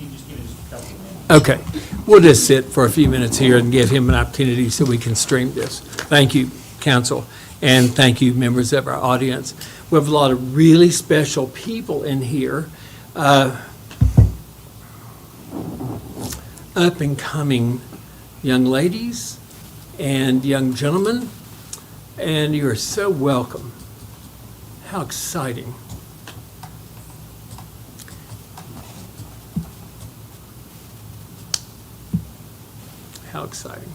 You just give us a couple of minutes. Okay, we'll just sit for a few minutes here and give him an opportunity so we can stream this. Thank you, council, and thank you, members of our audience. We have a lot of really special people in here, up-and-coming young ladies and young gentlemen, and you are so welcome. How exciting. How exciting.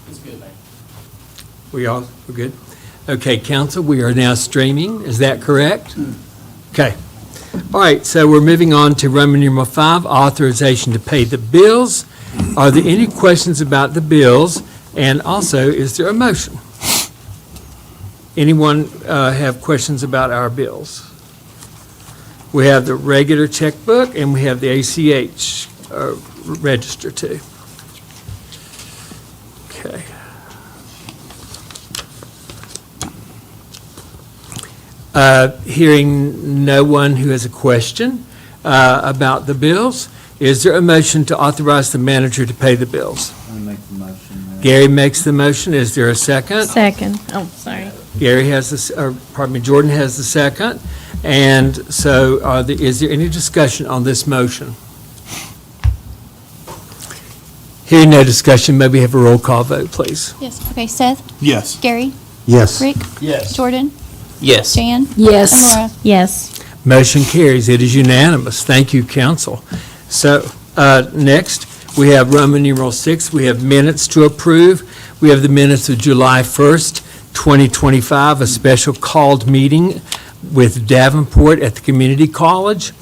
It's good, man. We're good? Okay, council, we are now streaming. Is that correct? Okay. All right, so we're moving on to Roman numeral 5, authorization to pay the bills. Are there any questions about the bills? And also, is there a motion? Anyone have questions about our bills? We have the regular checkbook, and we have the ACH register too. Okay. Hearing no one who has a question about the bills, is there a motion to authorize the manager to pay the bills? I make the motion. Gary makes the motion. Is there a second? Second. Oh, sorry. Gary has Jordan has the second. And so is there any discussion on this motion? Hearing no discussion, may we have a roll call vote, please? Yes, okay, Seth, Yes. Gary, Yes. Rick, Yes. Jordan, Yes. Jan, Yes. and Laura. Yes. Motion carries. It is unanimous. Thank you, council. So next, we have Roman numeral 6. We have minutes to approve. We have the minutes of July 1st, 2025, a special called meeting with Davenport at the Community College,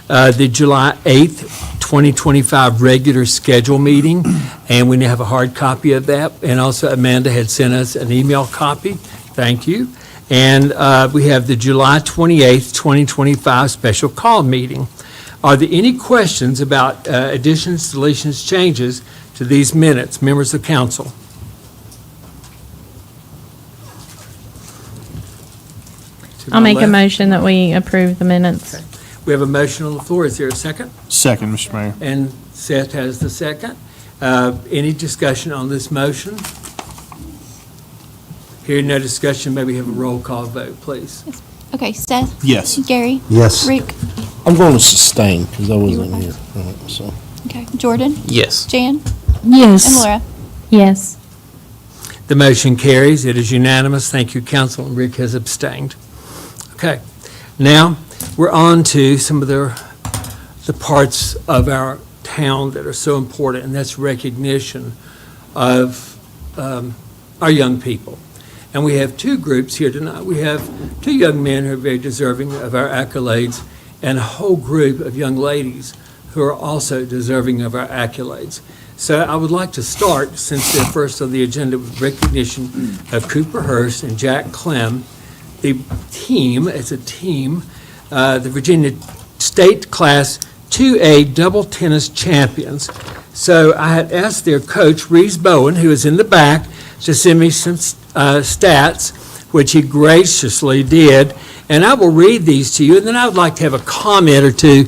the July 8th, 2025 regular schedule meeting, and we now have a hard copy of that. And also Amanda had sent us an email copy. Thank you. And we have the July 28th, 2025 special call meeting. Are there any questions about additions, deletions, changes to these minutes, members of council? To I'll my make a left. motion that we approve the minutes. Okay. We have a motion on the floor. Is there a second? Second, Mr. Mayor. And Seth has the second. Any discussion on this motion? Hearing no discussion, may we have a roll call vote, please? Okay, Seth, Yes. Gary, Yes. Rick, I'm going to sustain because I wasn't were here. So okay, Jordan, Yes. Jan, Yes. and Laura. Yes. The motion carries. It is unanimous. Thank you, council. And Rick has abstained. Okay. Now, we're on to some of the parts of our town that are so important, and that's recognition of our young people. And we have two groups here tonight. We have two young men who are very deserving of our accolades, and a whole group of young ladies who are also deserving of our accolades. So I would like to start, since they're first on the agenda, with recognition of Cooper Hurst and Jack Clem. The team, as a team, the Virginia State Class 2A double tennis champions. So I had asked their coach, Reese Bowen, who is in the back, to send me some stats, which he graciously did. And I will read these to you, and then I would like to have a comment or two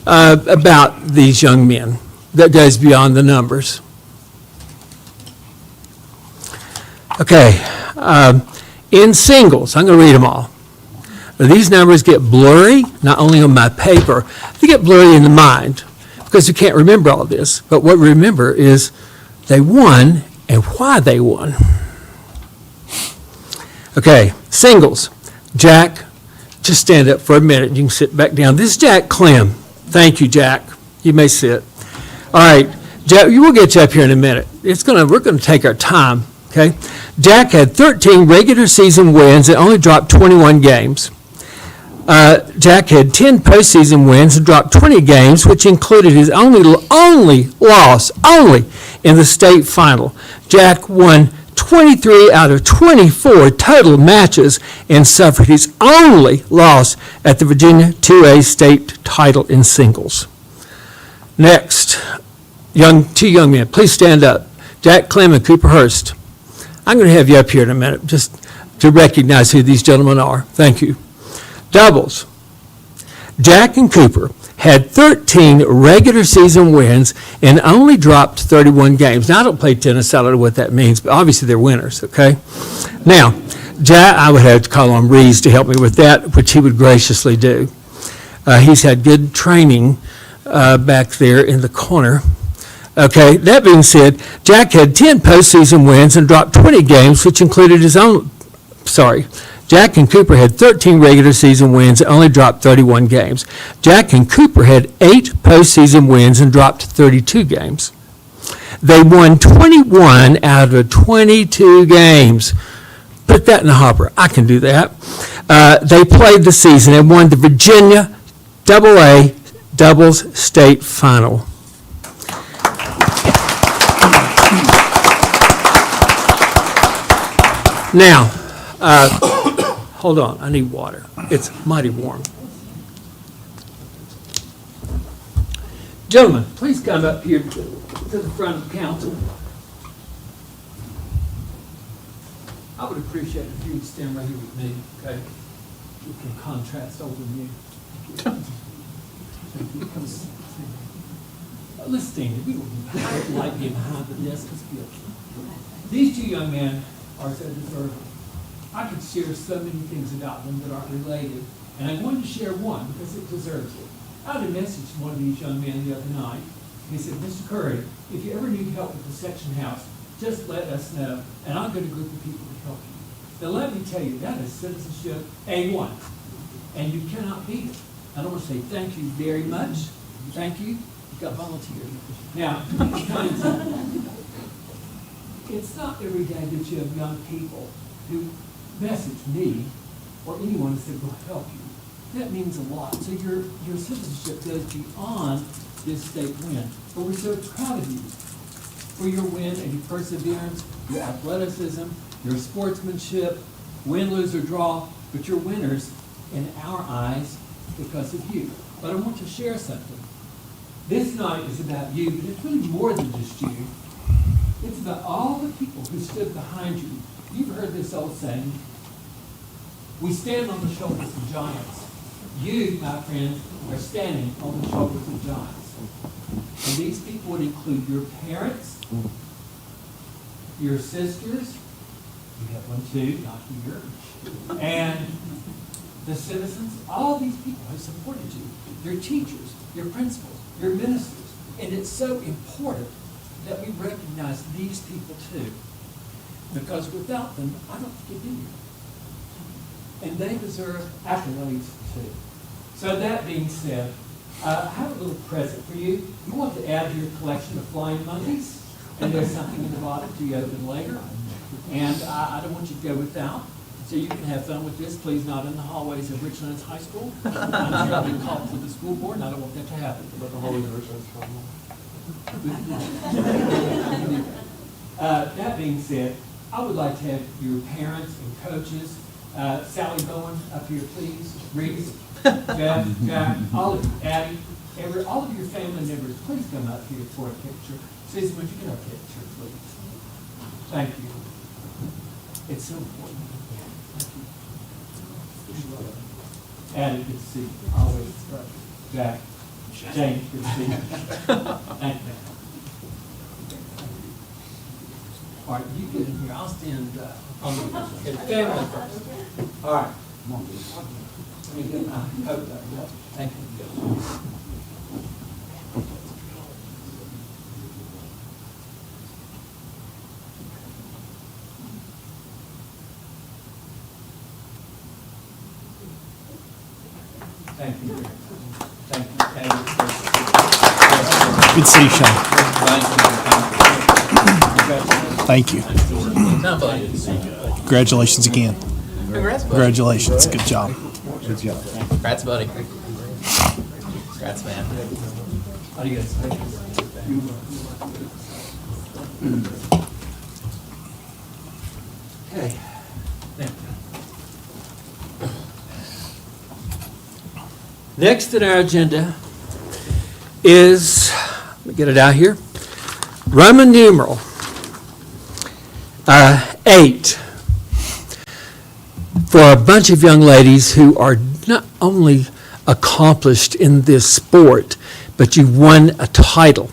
about these young men that goes beyond the numbers. Okay, in singles, I'm going to read them all. These numbers get blurry, not only on my paper, they get blurry in the mind, because you can't remember all this. But what we remember is they won and why they won. Okay, singles. Jack, just stand up for a minute. You can sit back down. This is Jack Clem. Thank you, Jack. You may sit. All right, Jack, we'll get you up here in a minute. We're going to take our time, okay? Jack had 13 regular season wins and only dropped 21 games. Jack had 10 postseason wins and dropped 20 games, which included his only loss in the state final. Jack won 23 out of 24 total matches and suffered his only loss at the Virginia 2A state title in singles. Next, two young men, please stand up. Jack Clem and Cooper Hurst. I'm going to have you up here in a minute just to recognize who these gentlemen are. Thank you. Doubles. Jack and Cooper had 13 regular season wins and only dropped 31 games. Now, I don't play tennis, so I don't know what that means, but obviously they're winners, okay? Now, Jack, I would have to call on Reeves to help me with that, which he would graciously do. He's had good training back there in the corner. Okay, that being said, Jack had 10 postseason wins and dropped 20 games, which included his own, Jack and Cooper had 13 regular season wins and only dropped 31 games. Jack and Cooper had 8 postseason wins and dropped 32 games. They won 21 out of 22 games. Put that in the hopper. I can do that. They played the season and won the Virginia AA Doubles State Final. Now, hold on, I need water. It's mighty warm. Gentlemen, please come up here to the front of the council. I would appreciate it if you would stand right here with me, okay? We can contrast over you. Let's stand. We don't like being behind the desk. It's good. These two young men are so deserving. I could share so many things about them that aren't related, and I'm going to share one because it deserves it. I had a message from one of these young men the other night. He said, Mr. Curry, if you ever need help with the section house, just let us know, and I'll get a group of people to help you. Now, let me tell you, that is citizenship A1, and you cannot beat it. I don't want to say thank you very much. Thank you. You got volunteers. Now, it's not every day that you have young people who message me or anyone and say, we'll help you. That means a lot. So your citizenship goes beyond this state win. But we're so proud of you for your win and your perseverance, your athleticism, your sportsmanship, win, lose, or draw, but you're winners in our eyes because of you. But I want to share something. This night is about you, but it's really more than just you. It's about all the people who stood behind you. You've heard this old saying, we stand on the shoulders of giants. You, my friends, are standing on the shoulders of giants. And these people would include your parents, your sisters, you have one too, not here, and the citizens, all these people have supported you, your teachers, your principals, your ministers. And it's so important that we recognize these people too. Because without them, I don't think you'd be here. And they deserve accolades too. So that being said, I have a little present for you. You want to add to your collection of flying monkeys? And there's something in the bottom to be opened later. And I don't want you to go without. So you can have fun with this. Please not in the hallways of Richlands High School. I'm sure I've been called to the school board, and I don't want that to happen. But the hallways of Richlands That being said, I would like to have your parents and coaches, Sally Bowen up here, please, Reese, Jeff, Jack, all of you, Addie, all of your family members, please come up here for a picture. Susan, would you get our picture, please? Thank you. It's so important. Thank you. Addie, good to see you. Always. Jack, James, good to see you. Thank you. All right, you get in here. I'll stand on the family first. All right. Come on, dude. Let me get my coat there. Thank you. Thank you. Thank you. Good to see you, Sean. Thank you. Congratulations again. Congratulations. Good job. Good job. Congrats, buddy. Congrats, man. How do you guys think? Okay. Thank you. Next on our agenda is, let me get it out here, Roman numeral 8, for a bunch of young ladies who are not only accomplished in this sport, but you've won a title.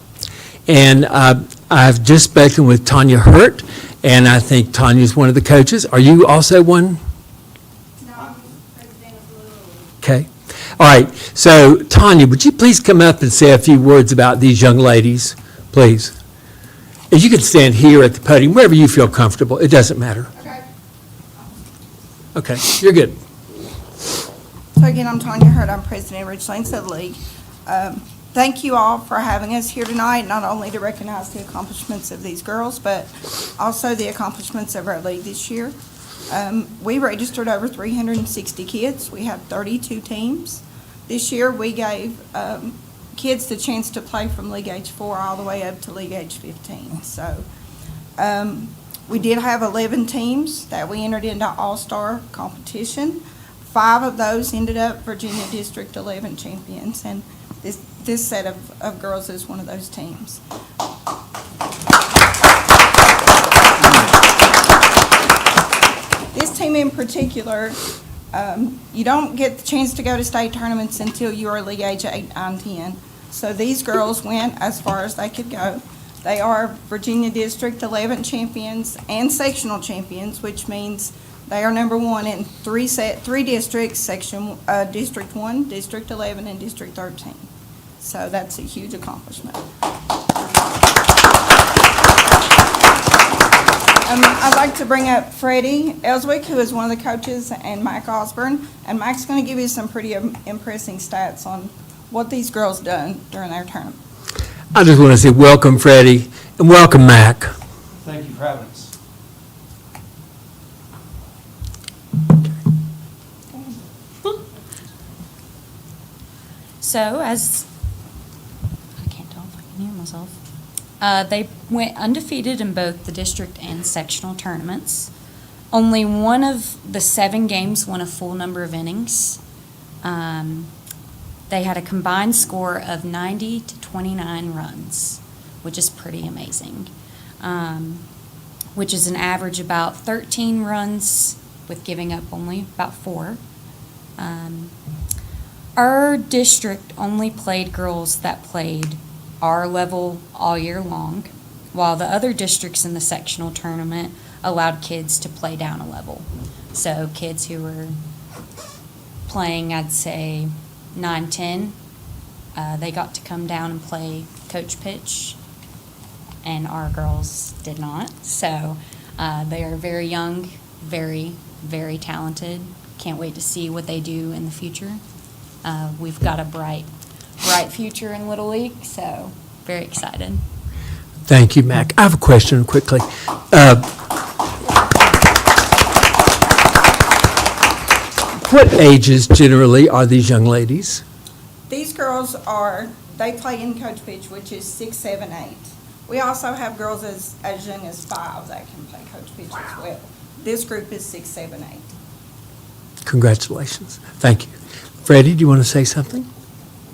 And I've just spoken with Tanya Hurt, and I think Tanya's one of the coaches. Are you also one? No, I'm president of the Little League. Okay. All right. So, Tanya, would you please come up and say a few words about these young ladies, please? And you can stand here at the podium, wherever you feel comfortable. It doesn't matter. Okay. Okay, you're good. So again, I'm Tanya Hurt. I'm president of Richlands of the League. Thank you all for having us here tonight, not only to recognize the accomplishments of these girls, but also the accomplishments of our league this year. We registered over 360 kids. We have 32 teams. This year, we gave kids the chance to play from league age 4 all the way up to league age 15. So we did have 11 teams that we entered into all-star competition. 5 of those ended up Virginia District 11 champions, and this set of girls is one of those teams. This team in particular, you don't get the chance to go to state tournaments until you are league age 8, 9, 10. So these girls went as far as they could go. They are Virginia District 11 champions and sectional champions, which means they are number 1 in 3 districts, District 1, District 11, and District 13. So that's a huge accomplishment. I'd like to bring up Freddie Ellswick, who is one of the coaches, and Mike Osborne. And Mike's going to give you some pretty impressive stats on what these girls done during their tournament. I just want to say welcome, Freddie, and welcome, Mac. Thank you for having us. So, as I can't tell if I can hear myself, they went undefeated in both the district and sectional tournaments. Only one of the 7 games won a full number of innings. They had a combined score of 90 to 29 runs, which is pretty amazing, which is an average about 13 runs with giving up only about 4. Our district only played girls that played our level all year long, while the other districts in the sectional tournament allowed kids to play down a level. So kids who were playing, I'd say, 9, 10, they got to come down and play coach pitch, and our girls did not. So they are very young, very, very talented. Can't wait to see what they do in the future. We've got a bright future in Little League, so very excited. Thank you, Mac. I have a question quickly. What ages generally are these young ladies? These girls they play in coach pitch, which is 6, 7, 8. We also have girls as young as 5 that can play coach pitch as well. This group is 6, 7, 8. Congratulations. Thank you. Freddie, do you want to say something?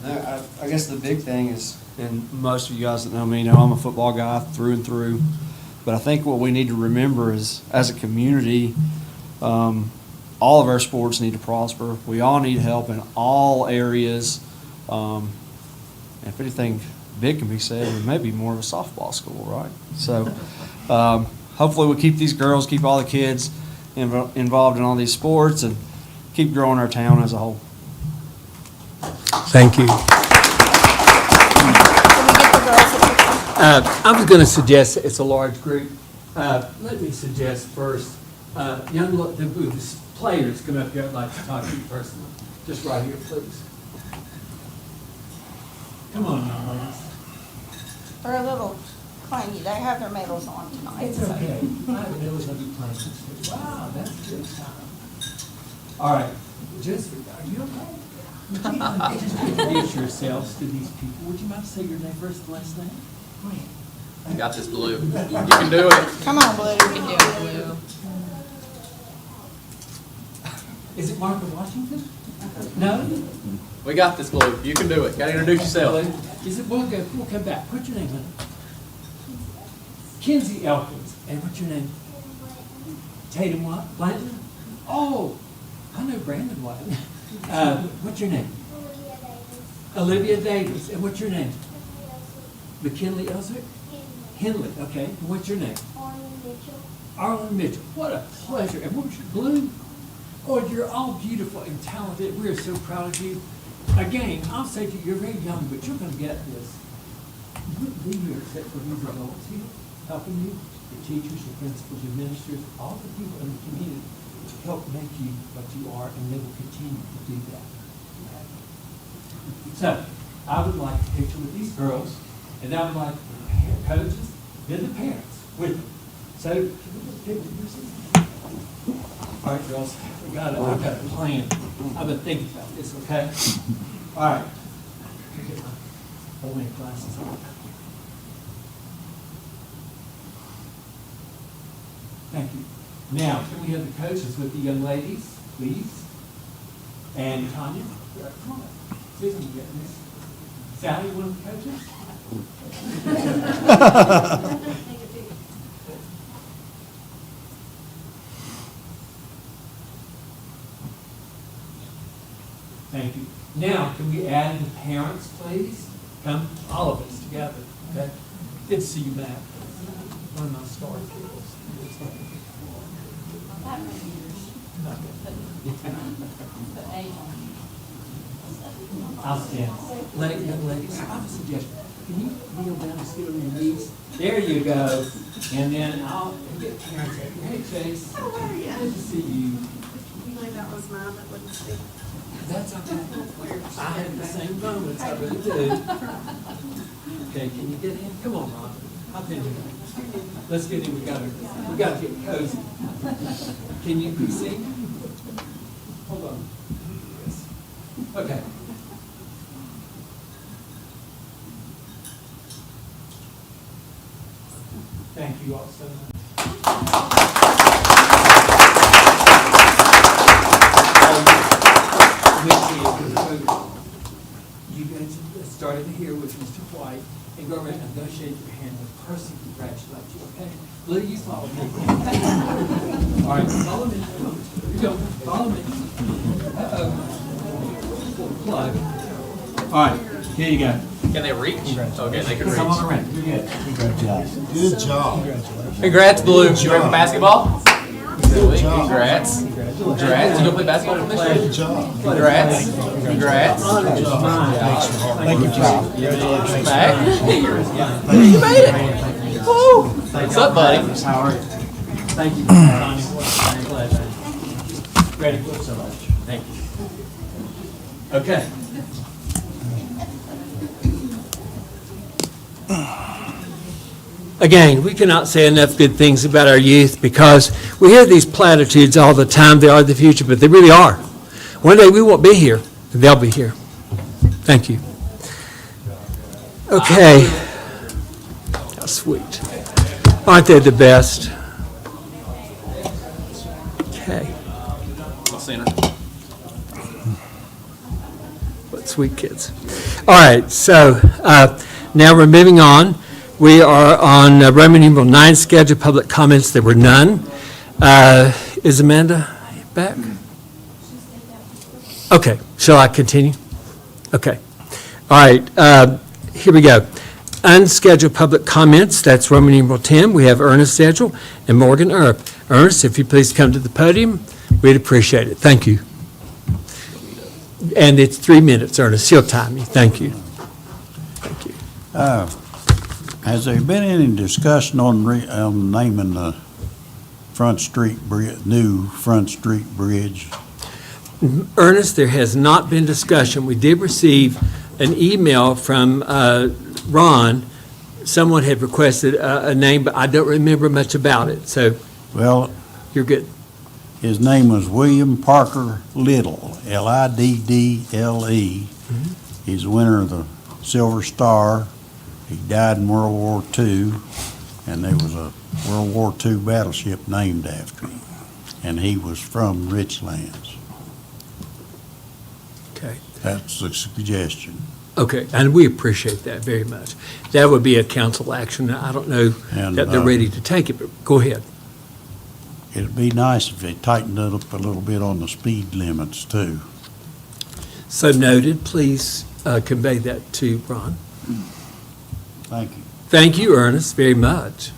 No, I guess the big thing is, and most of you guys that know me know I'm a football guy through and through, but I think what we need to remember is, as a community, all of our sports need to prosper. We all need help in all areas. If anything big can be said, we may be more of a softball school, right? So hopefully we keep these girls, keep all the kids involved in all these sports, and keep growing our town as a whole. Thank you. Can we get the girls a picture? I was going to suggest it's a large group. Let me suggest first, the players come up here. I'd like to talk to you personally. Just right here, please. Come on, young ladies. They're a little clangy. They have their medals on tonight. It's so. okay. I knew it was going to be playing. Wow, that's a good time. All right. Just, are you okay? Would you just introduce yourselves to these people? Would you mind saying your name first and last name? Go ahead. You got this, Blue. You can do it. Come on, Blue. Is it Martha Washington? No? We got this, Blue. You can do it. Got to introduce yourself. Is it, we'll come back. What's your name, honey? Kinsey Elkins. And what's your name? Tatum what? Blanton? Oh, I know Brandon White. What's your name? Olivia Davis. And what's your name? McKinley Ellswick? Henley, okay. And what's your name? Arlen Mitchell. What a pleasure. And what was your blue? Oh, you're all beautiful and talented. We are so proud of you. Again, I'll say to you, you're very young, but you're going to get this. You wouldn't be here except for these adults here helping you, the teachers, the principals, the ministers, all the people in the community to help make you what you are, and they will continue to do that. So, I would like a picture with these girls, and I would like the coaches, then the parents with them. So, can we get a picture of this? All right, girls, I've got a plan. I've been thinking about this, okay? All right. Let me get my old man glasses on. Thank you. Now, can we have the coaches with the young ladies, please? And Tanya, come on. Susan, you get this. Sally, one of the coaches? Thank you. Now, can we add the parents, please? Come, all of us together, okay? Good to see you back. One of my star kids. I'll stand. Young ladies, I have a suggestion. Can you kneel down and sit on your knees? There you go. And then I'll get parents. Hey, Chase. How are you? Good to see you. You know that was mine that wouldn't speak. That's okay. I have the same moments, I really do. Okay, can you get in? Come on, Ron. I'll take you. Let's get in. We gotta get cozy. Can you see? Hold on. Yes. Okay. Thank you all so much. You guys started here with Mr. White, and go around and go shake your hand and personally congratulate you, okay? Will you follow me? All right, follow me. Here you go. Follow me. Plug. All right, here you go. Can they reach? Okay, they can reach. Come on around. You're good. Good job. Congrats, Blue. You ready for basketball? Congrats. Congrats. You go play basketball with me? Good job. Congrats. Congrats. Thank you, Bob. Back. You made it. Woo. What's up, buddy? Thank you. Ready? So much. Thank you. Okay. Again, we cannot say enough good things about our youth because we hear these platitudes all the time. They are the future, but they really are. One day we won't be here, and they'll be here. Thank you. Okay. How sweet. Aren't they the best? Okay. I'll see you. What sweet kids. All right, so now we're moving on. We are on Roman numeral 9, scheduled public comments. There were none. Is Amanda back? Okay, shall I continue? Okay. All right, here we go. Unscheduled public comments, that's Roman numeral 10. We have Ernest Edgell and Morgan Earp. Ernest, if you please come to the podium, we'd appreciate it. Thank you. And it's 3 minutes, Ernest. He'll time me. Thank you. Thank you. Has there been any discussion on naming the Front Street new Front Street Bridge? Ernest, there has not been discussion. We did receive an email from Ron. Someone had requested a name, but I don't remember much about it. So, well, you're good. His name was William Parker Little, Liddle. Mm-hmm. He's the winner of the Silver Star. He died in World War II, and there was a World War II battleship named after him, and he was from Richlands. Okay. That's the suggestion. Okay, and we appreciate that very much. That would be a council action. I don't know that they're ready to take it, but go ahead. It'd be nice if they tightened it up a little bit on the speed limits, too. So noted. Please convey that to Ron. Thank you. Thank you, Ernest, very much.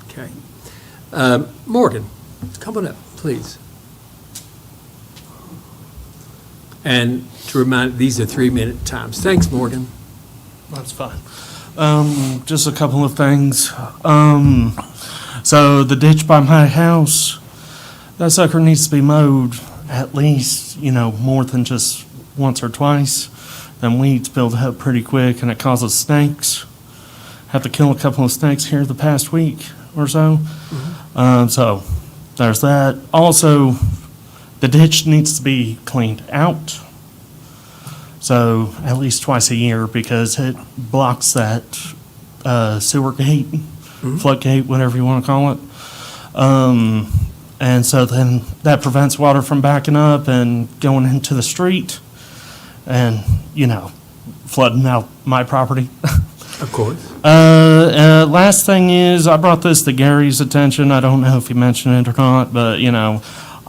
Okay. Morgan, come on up, please. And to remind, these are 3-minute times. Thanks, Morgan. That's fine. Just a couple of things. So the ditch by my house, that sucker needs to be mowed at least, more than just once or twice. Then weeds build up pretty quick and it causes snakes. Had to kill a couple of snakes here the past week or so. So there's that. Also, the ditch needs to be cleaned out. So at least twice a year because it blocks that sewer gate, floodgate, whatever you want to call it. And so then that prevents water from backing up and going into the street and, flooding out my property. Of course. Last thing is, I brought this to Gary's attention. I don't know if he mentioned it or not, but,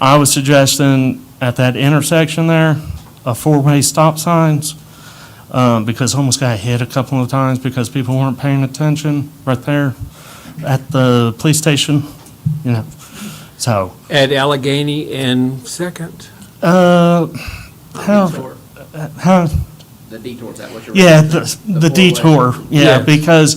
I was suggesting at that intersection there, a 4-way stop signs, because I almost got hit a couple of times because people weren't paying attention right there at the police station, so. At Allegheny and Second. How? The detour, is that what you're? Yeah, the detour, Yes. because,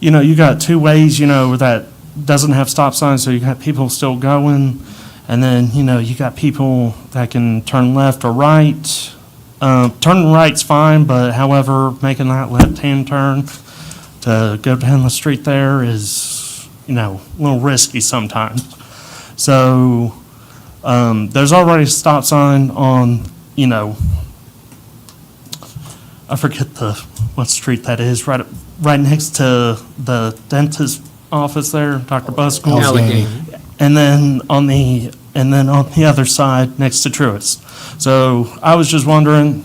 you got 2 ways, that doesn't have stop signs, so you got people still going, and then, you got people that can turn left or right. Turning right's fine, but however, making that left-hand turn to go down the street there is, a little risky sometimes. So, there's already a stop sign on, I forget what street that is, right next to the dentist office there, Dr. Buskell. Allegheny. And then on the other side, next to Truitt's. So I was just wondering,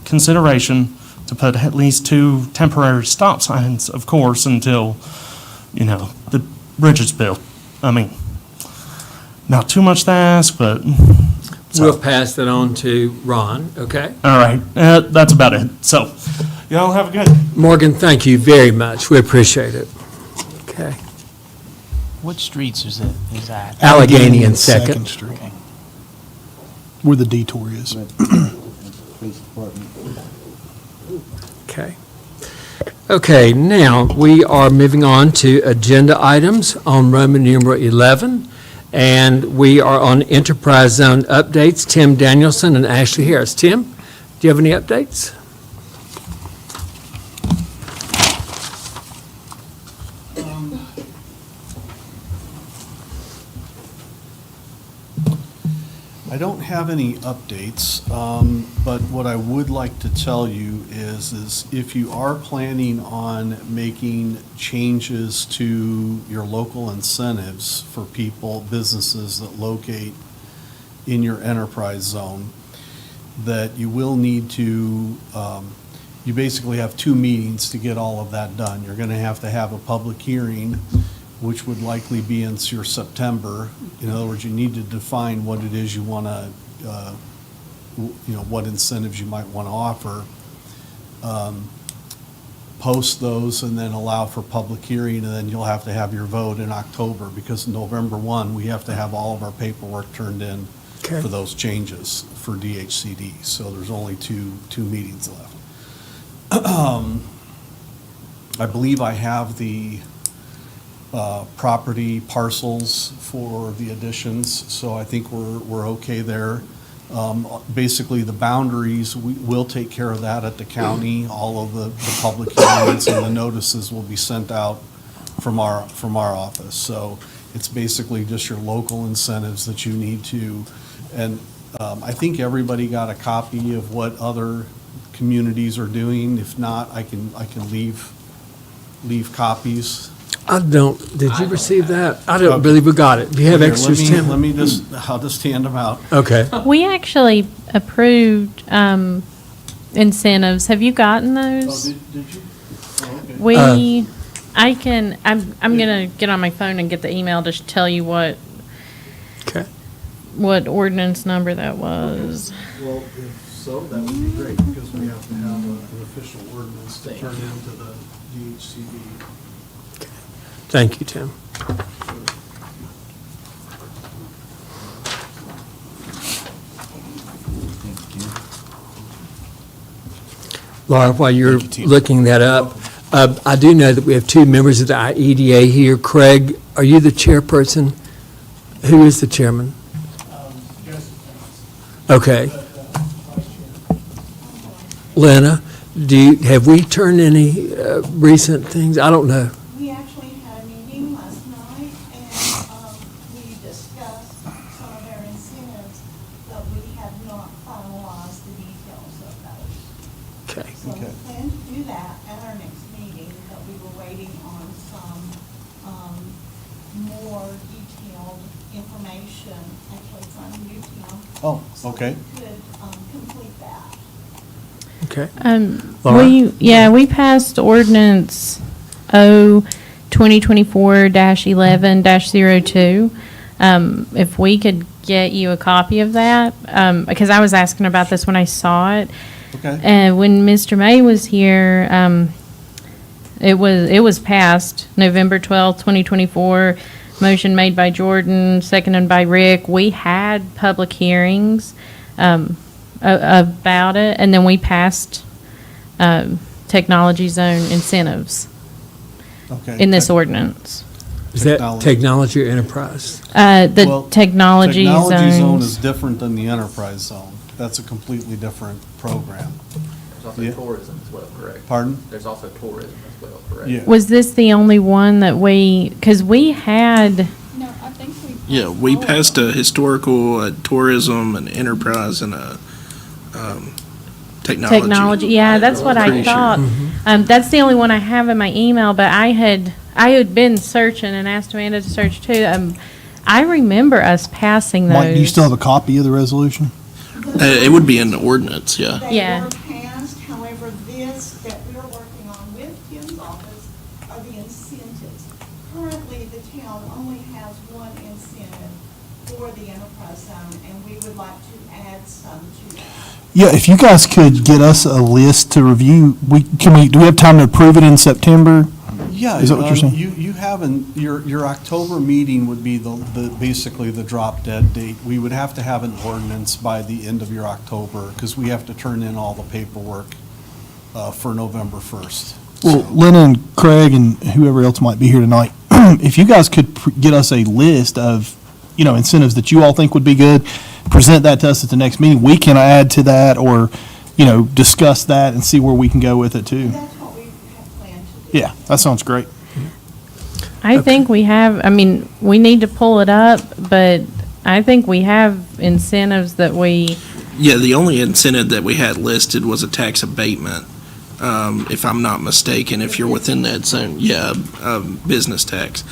consideration to put at least 2 temporary stop signs, of course, until, the bridge is built. I mean, not too much to ask, but. We'll pass that on to Ron, okay? All right, that's about it. So, y'all have a good. Morgan, thank you very much. We appreciate it. Okay. What streets is that? Allegheny and Second. Street. Where the detour is. Police department. Okay. Okay, now we are moving on to agenda items on Roman numeral 11. And we are on Enterprise Zone updates, Tim Danielson and Ashley Harris. Tim, do you have any updates? I don't have any updates, but what I would like to tell you is if you are planning on making changes to your local incentives for people, businesses that locate in your enterprise zone, that you will need to, you basically have 2 meetings to get all of that done. You're going to have a public hearing, which would likely be in your September. In other words, you need to define what it is you want to, what incentives you might want to offer. Post those and then allow for public hearing, and then you'll have to have your vote in October, because November 1, we have to have all of our paperwork turned in for those changes for DHCD. So there's only two meetings left. I believe I have the property parcels for the additions, so I think we're okay there. Basically, the boundaries, we'll take care of that at the county. All of the public hearings and the notices will be sent out from our office. So it's basically just your local incentives that you need to, and I think everybody got a copy of what other communities are doing. If not, I can leave copies. I don't, did you receive that? I don't believe we got it. Do you have Here, extras, Tim? I'll just hand them out. Okay. We actually approved incentives. Have you gotten those? Did you? Oh, okay. I'm gonna get on my phone and get the email to tell you what Okay. what ordinance number that was. Well, if so, that would be great, because we have to have an official ordinance to turn into the DHCD. Thank you, Tim. Laura, while you're looking that up, I do know that we have two members of the IEDA here. Craig, are you the chairperson? Who is the chairman? Okay. Lena, have we turned any recent things? I don't know. We actually had a meeting last night, and we discussed some of our incentives, but we have not finalized the details of those. Okay. So we plan to do that at our next meeting, but we were waiting on some more detailed information, actually from you, Tim. Oh, okay. So we could complete that. Okay. Laura? We passed ordinance O 2024-11-02. If we could get you a copy of that, because I was asking about this when I saw it. Okay. And when Mr. May was here, it was passed November 12th, 2024. Motion made by Jordan, seconded by Rick. We had public hearings about it, and then we passed technology zone incentives Okay. in this ordinance. Is that technology or enterprise? Well, The technology Technology zone zones. is different than the enterprise zone. That's a completely different program. There's also Yeah. tourism as well, correct? Pardon? There's also tourism as well, correct? Yeah. Was this the only one that because we had, No, I think we. Yeah, we passed a historical, a tourism, an enterprise, and a technology. technology, yeah, that's what I Pretty sure. thought. That's the only one I have in my email, but I had been searching and asked Amanda to search too. I remember us passing those. Mike, do you still have a copy of the resolution? It would be in the ordinance, yeah. Yeah. They were passed, however, this that we're working on with Tim's office are the incentives. Currently, the town only has one incentive for the enterprise zone, and we would like to add some to that. Yeah, if you guys could get us a list to review, do we have time to approve it in September? Yeah. Is that what you're saying? You have your October meeting would be basically the drop dead date. We would have to have an ordinance by the end of your October, because we have to turn in all the paperwork for November 1st. Well, Lena and Craig and whoever else might be here tonight, if you guys could get us a list of, incentives that you all think would be good, present that to us at the next meeting, we can add to that or, discuss that and see where we can go with it too. That's what we have planned to do. Yeah, that sounds great. I think we have, we need to pull it up, but I think we have incentives that we, Yeah, the only incentive that we had listed was a tax abatement, if I'm not mistaken, if you're within that zone, yeah, business tax.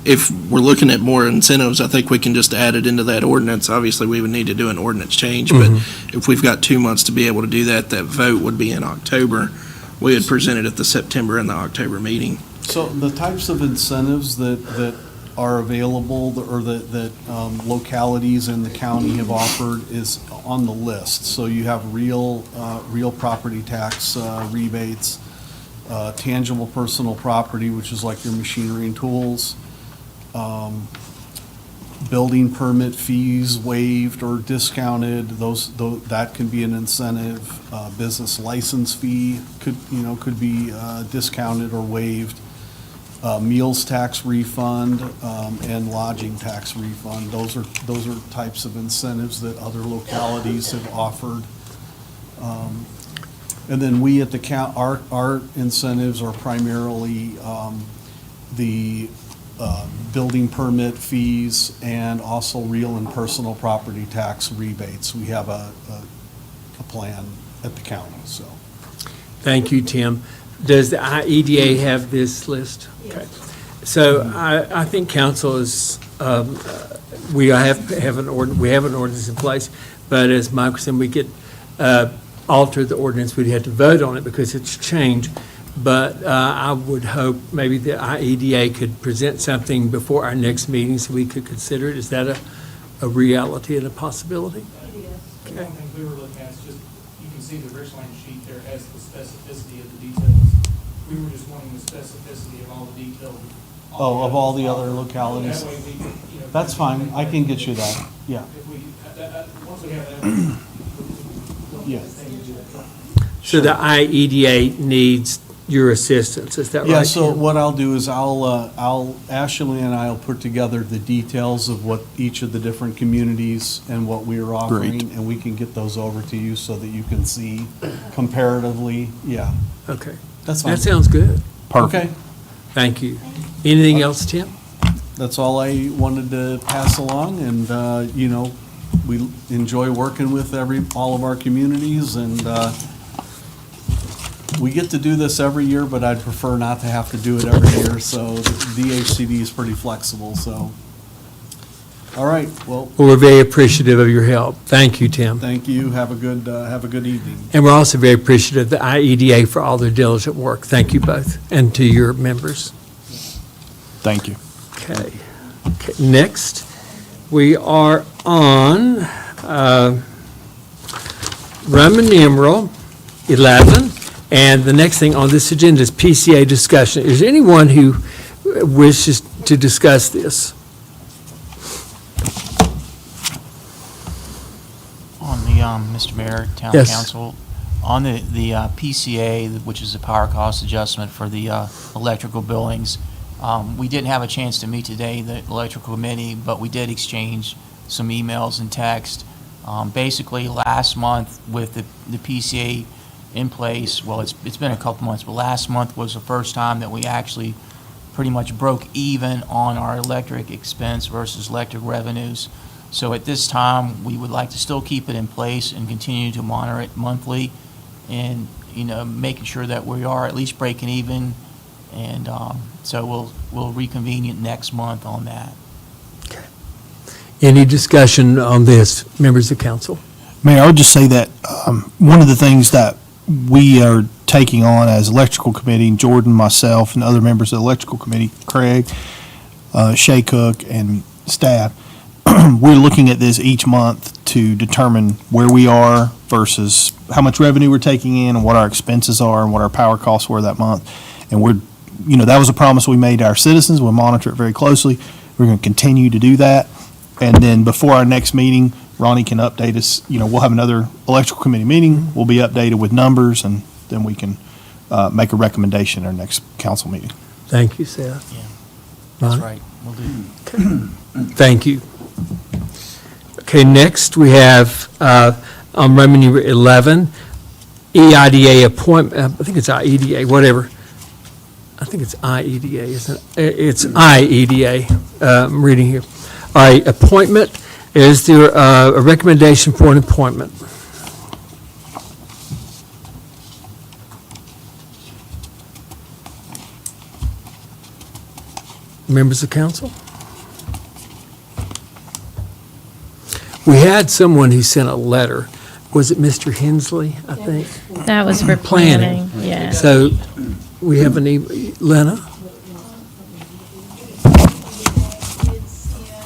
If we're looking at more incentives, I think we can just add it into that ordinance. Obviously, we would need to do an ordinance change, but if we've got 2 months to be able to do that, that vote would be in October. We had presented at the September and the October meeting. So the types of incentives that are available, or that localities in the county have offered is on the list. So you have real property tax rebates, tangible personal property, which is like your machinery and tools, building permit fees waived or discounted, that can be an incentive. Business license fee could be discounted or waived. Meals tax refund, and lodging tax refund. Those are types of incentives that other localities have offered. And then we at the our incentives are primarily the building permit fees and also real and personal property tax rebates. We have a plan at the county, so. Thank you, Tim. Does the IEDA have this list? Okay. So I think council is, we have an ordinance in place, but as Michael said, we could alter the ordinance. We'd have to vote on it because it's changed. But I would hope maybe the IEDA could present something before our next meeting so we could consider it. Is that a reality and a possibility? The one thing we were looking at is just, you can see the Richlands sheet there has the specificity of the details. We were just wanting the specificity of all the details. Oh, of all the other localities. That way we could, you know. That's fine, I can get you that, yeah. If we, once we have that, we'll Yeah. get the thing to do that. So the IEDA needs your assistance, is that right? Yeah, so Tim? what I'll do is Ashley and I'll put together the details of what each of the different communities and what we are offering, Great. and we can get those over to you so that you can see comparatively, yeah. Okay. That's fine. That sounds good. Okay, Thank you. Anything else, Tim? that's all I wanted to pass along, and, you know, we enjoy working with all of our communities, and, we get to do this every year, but I'd prefer not to have to do it every year, so the DHCD is pretty flexible, so. All right, well, Well, we're very appreciative of your help. Thank you, Tim. thank you, have a good evening. And we're also very appreciative of the IEDA for all their diligent work. Thank you both, and to your members. Thank you. Okay. Next, we are on Roman numeral 11, and the next thing on this agenda is PCA discussion. Is there anyone who wishes to discuss this? On the, Mr. Mayor, Town Yes. Council, on the PCA, which is the power cost adjustment for the electrical billings, we didn't have a chance to meet today, the electrical committee, but we did exchange some emails and text. Basically, last month with the PCA in place, well, it's been a couple months, but last month was the first time that we actually pretty much broke even on our electric expense versus electric revenues. So at this time, we would like to still keep it in place and continue to monitor it monthly and, you know, making sure that we are at least breaking even. And so we'll reconvene it next month on that. Any discussion on this, members of council? Mayor, I would just say that one of the things that we are taking on as electrical committee, Jordan, myself, and other members of the electrical committee, Craig, Shay Cook, and staff, we're looking at this each month to determine where we are versus how much revenue we're taking in and what our expenses are and what our power costs were that month. And that was a promise we made to our citizens. We'll monitor it very closely. We're going to continue to do that. And then before our next meeting, Ronnie can update us. We'll have another electrical committee meeting. We'll be updated with numbers, and then we can make a recommendation at our next council meeting. Thank you, Seth. Yeah, that's Ron? right. We'll do. Thank you. Okay, next we have on Roman number 11, EIDA appointment, I think it's IEDA, whatever. I think it's IEDA, isn't it? It's IEDA, I'm reading here. All right, appointment, is there a recommendation for an appointment? Members of council? We had someone who sent a letter. Was it Mr. Hensley, I think? That was for planning, yeah. So we have Lena? Did send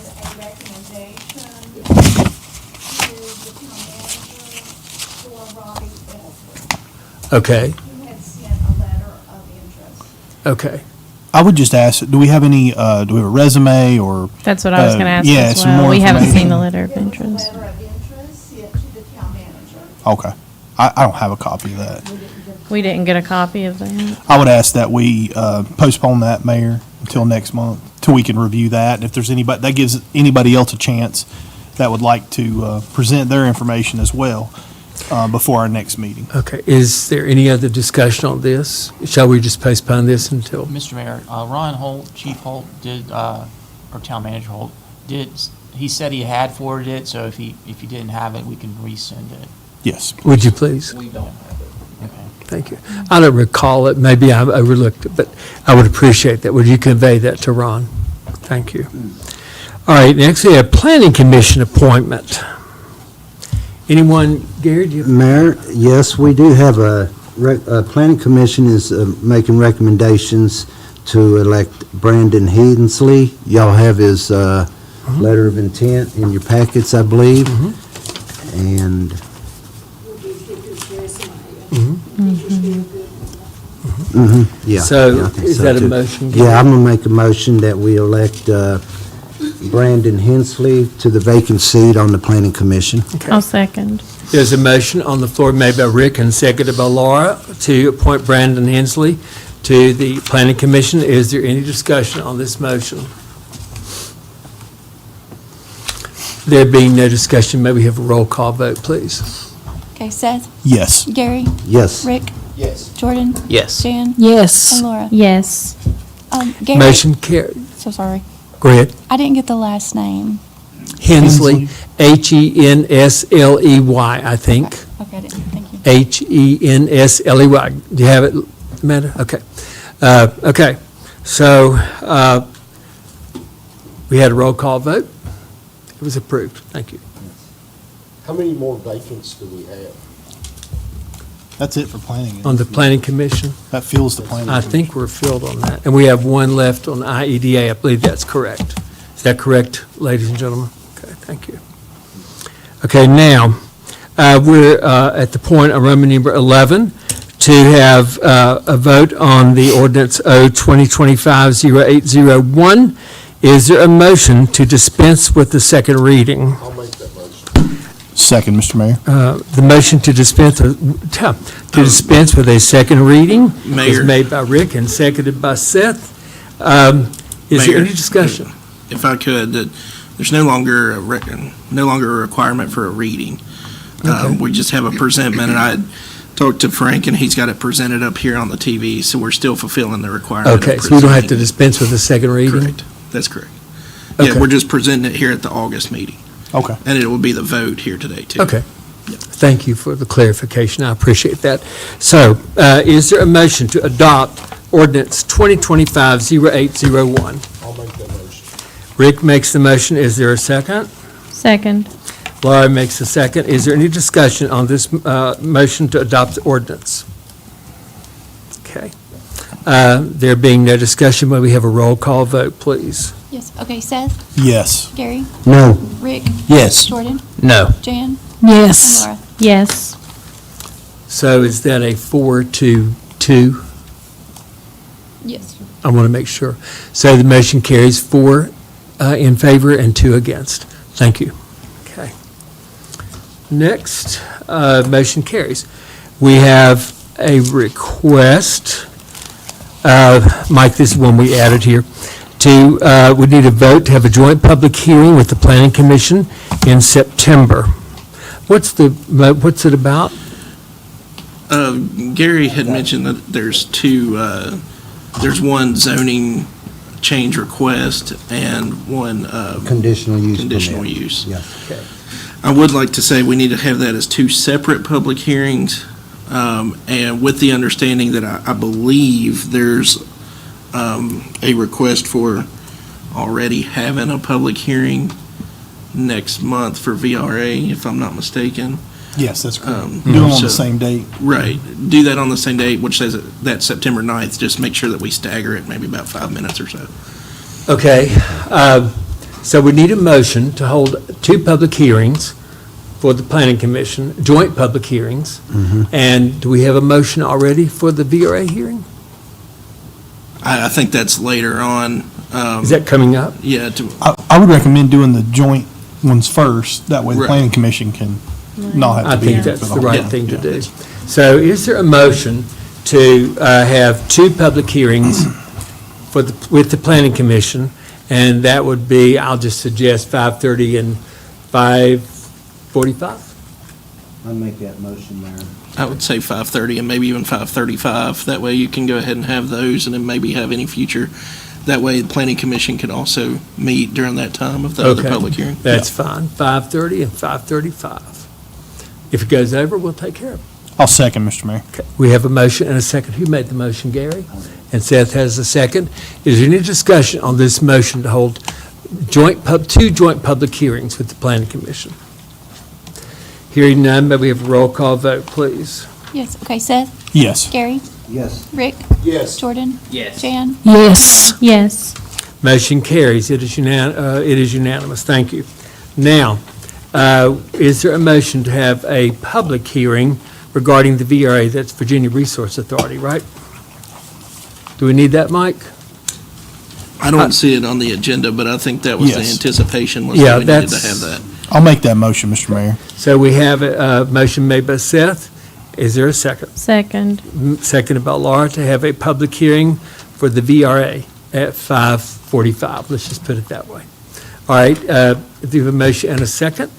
a recommendation to the town manager for Robbie Belford, Okay, who had sent a letter of interest. okay. I would just ask, do we have a resume or? That's what I was going to ask yeah, as some well. more We haven't seen the information. letter of There was a interest. letter of interest sent to the town manager. Okay. I don't have a copy of that. We didn't get a copy of that. I would ask that we postpone that, Mayor, until next month, till we can review that. And if there's anybody, that gives anybody else a chance that would like to present their information as well before our next meeting. Okay, is there any other discussion on this? Shall we just postpone this until? Mr. Mayor, Ron Holt, Chief Holt did, or Town Manager Holt, he said he had forwarded it, so if you didn't have it, we can resend it. Yes. Would you please? We don't have it. Okay. Thank you. I don't recall it, maybe I overlooked it, but I would appreciate that. Would you convey that to Ron? Thank you. All right, next we have Planning Commission appointment. Anyone, Gary, do you? Mayor, yes, we do have a planning commission is making recommendations to elect Brandon Hensley. Y'all have his letter of intent in your packets, I believe. And yeah. So, yeah, I think is so, that a too. motion? Yeah, I'm gonna make a motion that we elect Brandon Hensley to the vacant seat on the Planning Commission. I'll second. There's a motion on the floor made by Rick and seconded by Laura to appoint Brandon Hensley to the Planning Commission. Is there any discussion on this motion? There being no discussion, may we have a roll call vote, please? Okay, Seth, Yes. Gary, Yes. Rick, Yes. Jordan, Yes. Jan, Yes. and Laura. Yes. Gary, Motion carried. so sorry. Go ahead. I didn't get the last name. Hensley, Hensley, I think. Okay, I didn't, thank you. Hensley. Do you have it, Amanda? Okay. Okay, so we had a roll call vote. It was approved. Thank you. How many more vacants do we have? That's it for planning. On the Planning Commission, That fills the planning. I think we're filled on that. And we have one left on IEDA. I believe that's correct. Is that correct, ladies and gentlemen? Okay, thank you. Okay, now, we're at the point of Roman number 11 to have a vote on the ordinance O 2025-0801. Is there a motion to dispense with the second reading? I'll make that motion. Second, Mr. Mayor. The motion to dispense with a second reading is Mayor. made by Rick and seconded by Seth. Is there Mayor. any discussion? If I could, that there's no longer a requirement for a reading. We just have a presentment, and I talked to Frank, and he's got it presented up here on the TV, so we're still fulfilling the requirement. of Okay, so we don't have to presenting. dispense with the second reading? Correct. That's correct. Yeah, Okay. we're just presenting it here at the August meeting, Okay. and it will be the vote here today, too. Okay. Thank you for the clarification. I appreciate that. So, is there a motion to adopt ordinance 2025-0801? I'll make that motion. Rick makes the motion. Is there a second? Second. Laura makes the second. Is there any discussion on this motion to adopt the ordinance? Okay. There being no discussion, may we have a roll call vote, please? Yes, okay, Seth, Yes. Gary, No. Rick, Yes. Jordan, No. Jan, Yes. and Laura. Yes. So is that a 4-2? Yes. I want to make sure. So the motion carries 4 in favor and 2 against. Thank you. Okay. Next, motion carries. We have a request, Mike, this is one we added here, we need a vote to have a joint public hearing with the Planning Commission in September. What's it about? Gary had mentioned that there's there's one zoning change request and one Conditional use permit. conditional use. Yeah. Okay. I would like to say we need to have that as 2 separate public hearings, and with the understanding that I believe there's a request for already having a public hearing next month for VRA, if I'm not mistaken. Yes, that's correct. Um, Do them on so- the same date. Right. Do that on the same date, which says that September 9th. Just make sure that we stagger it maybe about 5 minutes or so. Okay, so we need a motion to hold 2 public hearings for the Planning Commission, joint public hearings. And do we have a motion already for the VRA hearing? I think that's later on. Is that coming up? Yeah, I would recommend doing the joint ones first. That way the Right. planning commission can not have I to be think here. that's for the whole right thing. thing to Yeah. do. So is there a motion to have 2 public hearings with the Planning Commission? And that would be, I'll just suggest 5:30 and 5:45? I'll make that motion, Mayor. I would say 5:30 and maybe even 5:35. That way you can go ahead and have those and then maybe have any future. That way the Planning Commission can also meet during that time of the other Okay. public hearing. That's fine, 5:30 and 5:35. If it goes over, we'll take care of it. I'll second, Mr. Mayor. Okay, we have a motion and a second. Who made the motion, Gary? And Seth has a second. Is there any discussion on this motion to hold 2 joint public hearings with the Planning Commission? Hearing none, may we have a roll call vote, please? Yes, okay, Seth, Yes. Gary, Yes. Rick, Yes. Jordan, Yes. Jan, Yes. Yes. Motion carries. It is unanimous. Thank you. Now, is there a motion to have a public hearing regarding the VRA? That's Virginia Resource Authority, right? Do we need that, Mike? I don't see it on the agenda, but I think that was the Yes. anticipation was Yeah, that we needed to that's- have that. I'll make that motion, Mr. Mayor. So we have a motion made by Seth. Is there a second? Second. Seconded by Laura to have a public hearing for the VRA at 5:45. Let's just put it that way. All right, if you have a motion and a second,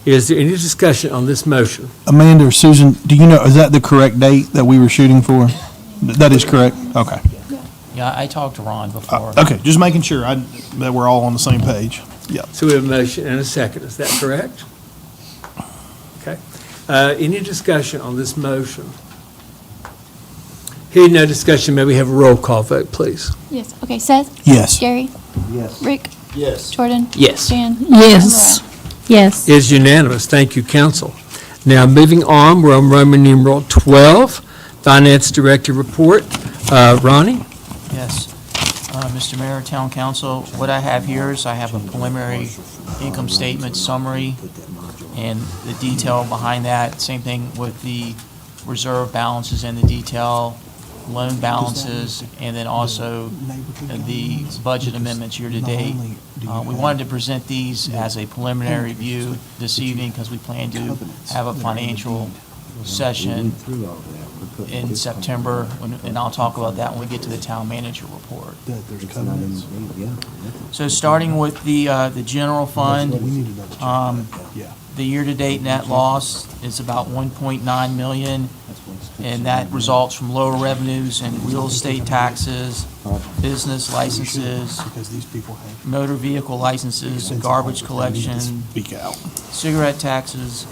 is there any discussion on this motion? Amanda or Susan, do you know, is that the correct date that we were shooting for? That is correct? Okay. Yeah, I talked to Ron before. Okay, just making sure that we're all on the same page. Yeah. So we have a motion and a second, is that correct? Okay. Any discussion on this motion? Hearing no discussion, may we have a roll call vote, please? Yes. Okay, Seth? Yes. Gary? Yes. Rick? Yes. Jordan? Yes. Jan? Yes. Yes. It is unanimous. Thank you, council. Now, moving on, we're on Roman numeral 12, Finance Director Report. Ronnie? Yes. Mr. Mayor, Town Council, what I have here is I have a preliminary income statement summary and the detail behind that. Same thing with the reserve balances and the detail, loan balances, and then also the budget amendments year-to-date. We wanted to present these as a preliminary review this evening because we plan to have a financial session in September, and I'll talk about that when we get to the town manager report. So starting with the general fund, the year-to-date net loss is about 1.9 million, and that results from lower revenues and real estate taxes, business licenses, motor vehicle licenses, garbage collection, cigarette taxes,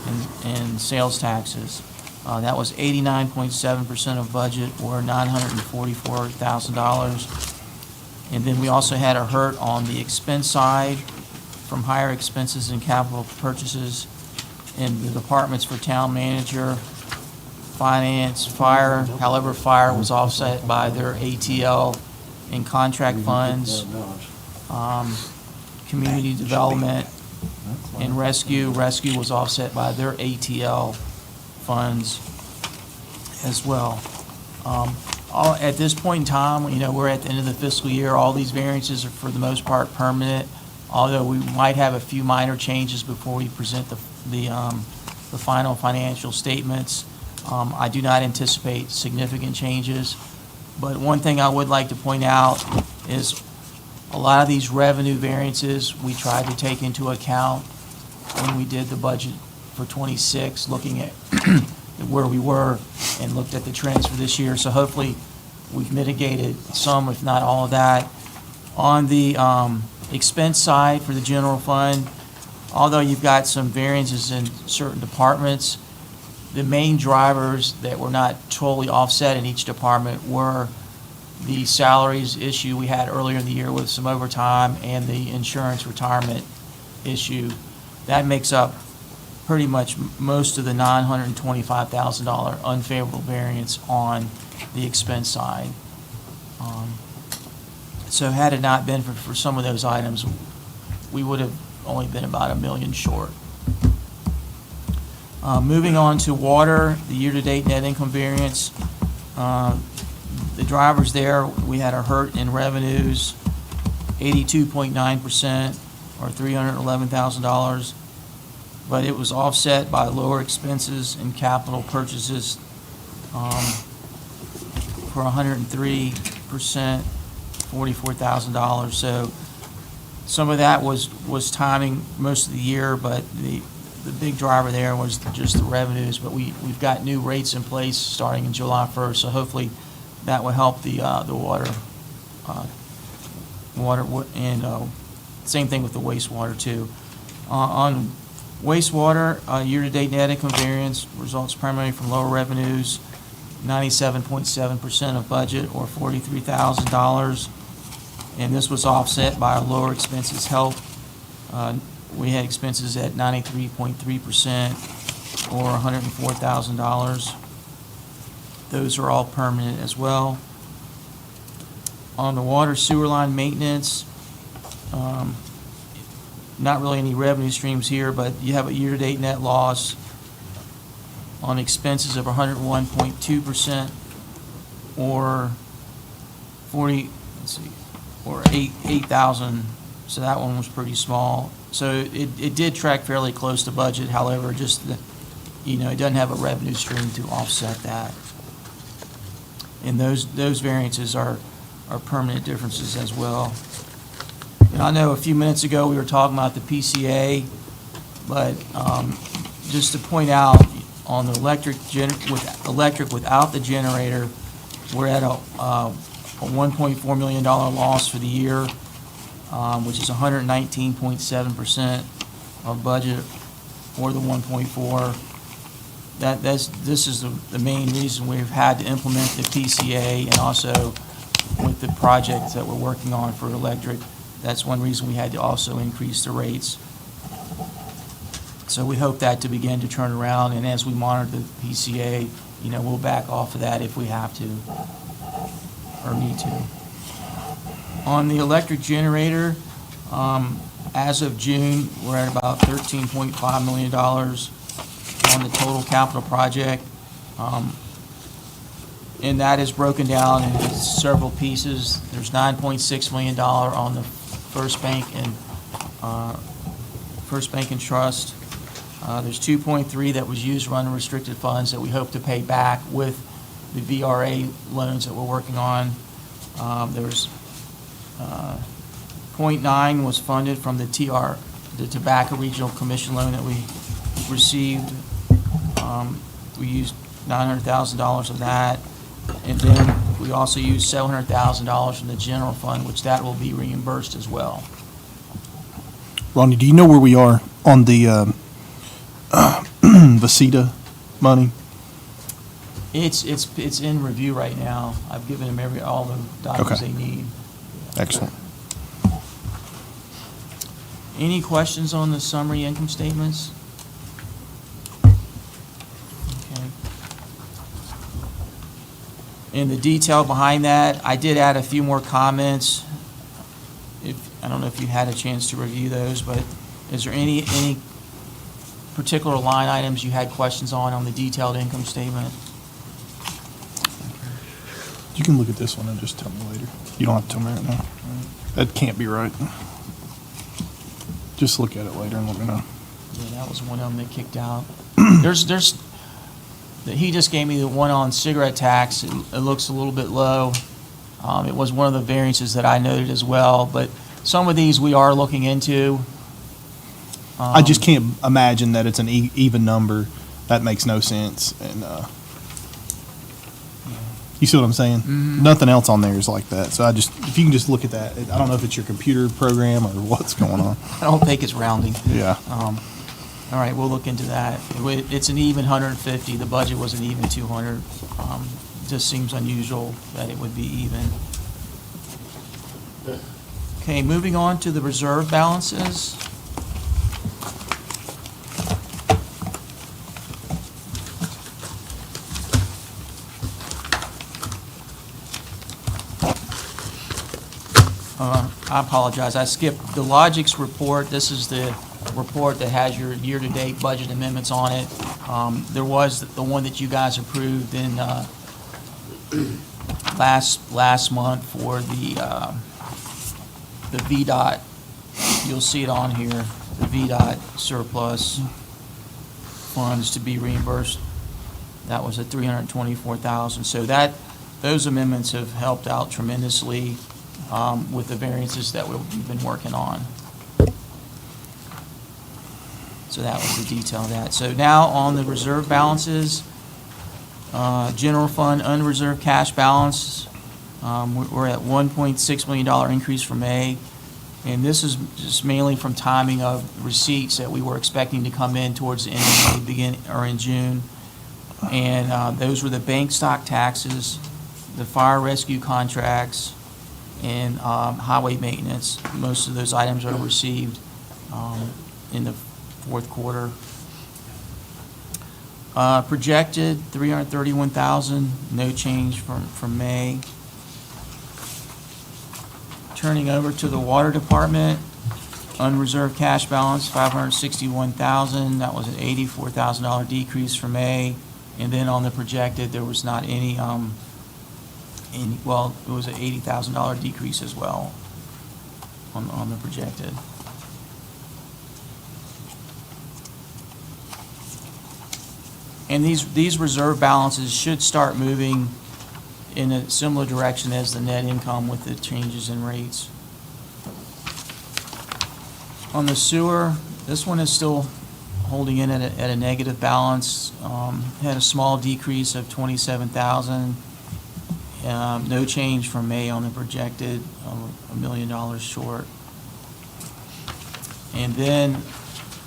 and sales taxes. That was 89.7% of budget, or $944,000. And then we also had a hurt on the expense side from higher expenses and capital purchases in the departments for town manager, finance, fire. However, fire was offset by their ATL and contract funds, community development, and rescue. Rescue was offset by their ATL funds as well. At this point in time, we're at the end of the fiscal year. All these variances are for the most part permanent, although we might have a few minor changes before we present the final financial statements. I do not anticipate significant changes, but one thing I would like to point out is a lot of these revenue variances we tried to take into account when we did the budget for 26, looking at where we were and looked at the trends for this year. So hopefully we've mitigated some, if not all of that. On the expense side for the general fund, although you've got some variances in certain departments, the main drivers that were not totally offset in each department were the salaries issue we had earlier in the year with some overtime and the insurance retirement issue. That makes up pretty much most of the $925,000 unfavorable variance on the expense side. So had it not been for some of those items, we would have only been about $1 million short. Moving on to water, the year-to-date net income variance. The drivers there, we had a hurt in revenues, 82.9%, or $311,000. But it was offset by lower expenses and capital purchases for 103%, $44,000. So some of that was timing most of the year, but the big driver there was just the revenues. But we've got new rates in place starting in July 1st, so hopefully that will help the water, and same thing with the wastewater too. On wastewater, year-to-date net income variance results primarily from lower revenues, 97.7% of budget, or $43,000. And this was offset by our lower expenses help. We had expenses at 93.3%, or $104,000. Those are all permanent as well. On the water sewer line maintenance, Not really any revenue streams here, but you have a year-to-date net loss on expenses of 101.2%, or 40, let's see, or 8,000. So that one was pretty small. So it did track fairly close to budget. However, just it doesn't have a revenue stream to offset that. And those variances are permanent differences as well. And I know a few minutes ago we were talking about the PCA, but just to point out, on the electric without the generator, we're at a $1.4 million loss for the year, which is 119.7% of budget for the 1.4. This is the main reason we've had to implement the PCA, and also with the projects that we're working on for electric. That's one reason we had to also increase the rates. So we hope that to begin to turn around, and as we monitor the PCA, we'll back off of that if we have to or need to. On the electric generator, as of June, we're at about $13.5 million on the total capital project. And that is broken down into several pieces. There's $9.6 million on the First Bank and Trust. There's 2.3 that was used for unrestricted funds that we hope to pay back with the VRA loans that we're working on. There's 0.9 was funded from the Tobacco Regional Commission loan that we received. We used $900,000 of that, and then we also used $700,000 from the general fund, which that will be reimbursed as well. Ronnie, do you know where we are on the Vasita money? It's in review right now. I've given them all the documents they need. Excellent. Any questions on the summary income statements? Okay. In the detail behind that, I did add a few more comments. I don't know if you had a chance to review those, but is there any particular line items you had questions on the detailed income statement? You can look at this one and just tell me later. You don't have to tell me right now. That can't be right. Just look at it later and let me know. Yeah, that was one of them that kicked out. He just gave me the one on cigarette tax. It looks a little bit low. It was one of the variances that I noted as well, but some of these we are looking into. I just can't imagine that it's an even number. That makes no sense. And you see what I'm saying? Mm-hmm. Nothing else on there is like that. So if you can just look at that, I don't know if it's your computer program or what's going on. I don't think it's rounding. Yeah. All right, we'll look into that. It's an even 150. The budget was an even 200. Just seems unusual that it would be even. Okay, moving on to the reserve balances. I apologize. I skipped the Logix report. This is the report that has your year-to-date budget amendments on it. There was the one that you guys approved in last month for the VDOT. You'll see it on here, the VDOT surplus funds to be reimbursed. That was at $324,000. So those amendments have helped out tremendously with the variances that we've been working on. So that was the detail of that. So now on the reserve balances, general fund unreserved cash balance, we're at $1.6 million increase from May. And this is just mainly from timing of receipts that we were expecting to come in towards the end of May, in June. And those were the bank stock taxes, the fire rescue contracts, and highway maintenance. Most of those items are received in the fourth quarter. Projected $331,000, no change from May. Turning over to the Water Department, unreserved cash balance, $561,000. That was an $84,000 decrease from May. And then on the projected, there was not any, well, it was an $80,000 decrease as well on the projected. And these reserve balances should start moving in a similar direction as the net income with the changes in rates. On the sewer, this one is still holding in at a negative balance. Had a small decrease of $27,000. No change from May on the projected, $1 million short. And then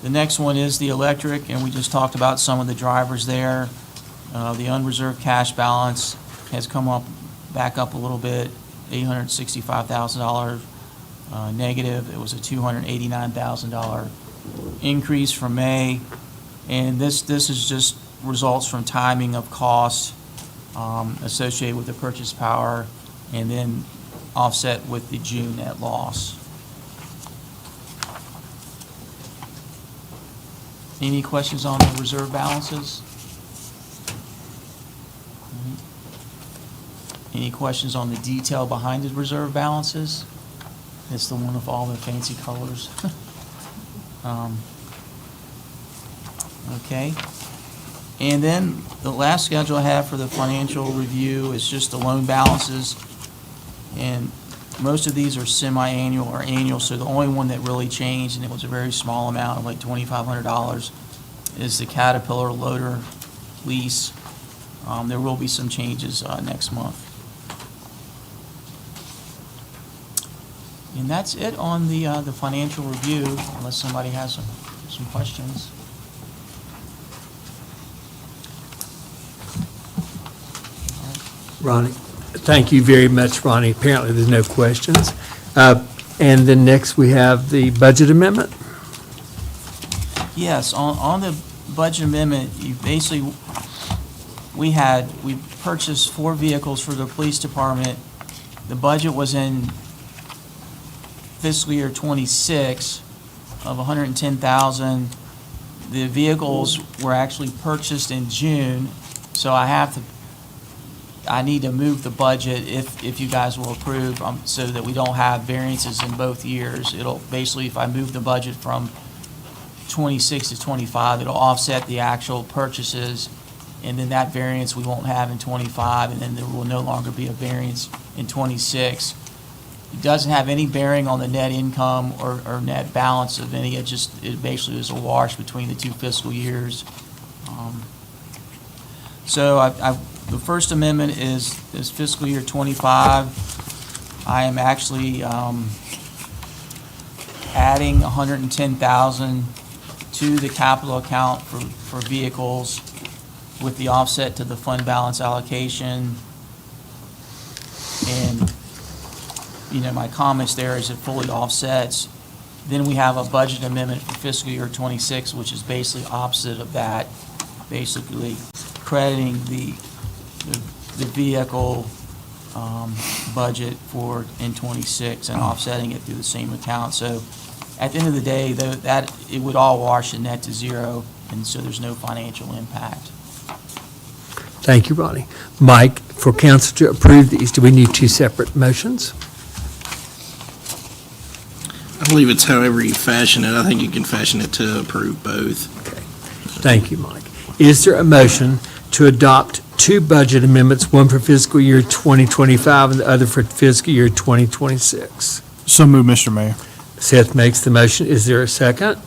the next one is the electric, and we just talked about some of the drivers there. The unreserved cash balance has come back up a little bit, $865,000 negative. It was a $289,000 increase from May. And this is just results from timing of costs associated with the purchase power and then offset with the June net loss. Any questions on the reserve balances? Any questions on the detail behind the reserve balances? It's the one with all the fancy colors. Okay. And then the last schedule I have for the financial review is just the loan balances. And most of these are semi-annual or annual, so the only one that really changed, and it was a very small amount of like $2,500, is the Caterpillar loader lease. There will be some changes next month. And that's it on the financial review, unless somebody has some questions. Ronnie, thank you very much, Ronnie. Apparently, there's no questions. And then next, we have the budget amendment. Yes, on the budget amendment, you basically, we purchased 4 vehicles for the police department. The budget was in fiscal year 26 of $110,000. The vehicles were actually purchased in June, so I need to move the budget if you guys will approve, so that we don't have variances in both years. It'll basically, if I move the budget from 26 to 25, it'll offset the actual purchases, and then that variance we won't have in 25, and then there will no longer be a variance in 26. It doesn't have any bearing on the net income or net balance of any. It basically is a wash between the 2 fiscal years. So the first amendment is fiscal year 25. I am actually adding $110,000 to the capital account for vehicles with the offset to the fund balance allocation. And my comments there is it fully offsets. Then we have a budget amendment for fiscal year 26, which is basically opposite of that, basically crediting the vehicle budget for in 26 and offsetting it through the same account. So at the end of the day, that it would all wash and net to zero, and so there's no financial impact. Thank you, Ronnie. Mike, for council to approve these, do we need 2 separate motions? I believe it's however you fashion it. I think you can fashion it to approve both. Okay. Thank you, Mike. Is there a motion to adopt 2 budget amendments, one for fiscal year 2025 and the other for fiscal year 2026? So moved, Mr. Mayor. Seth makes the motion. Is there a second?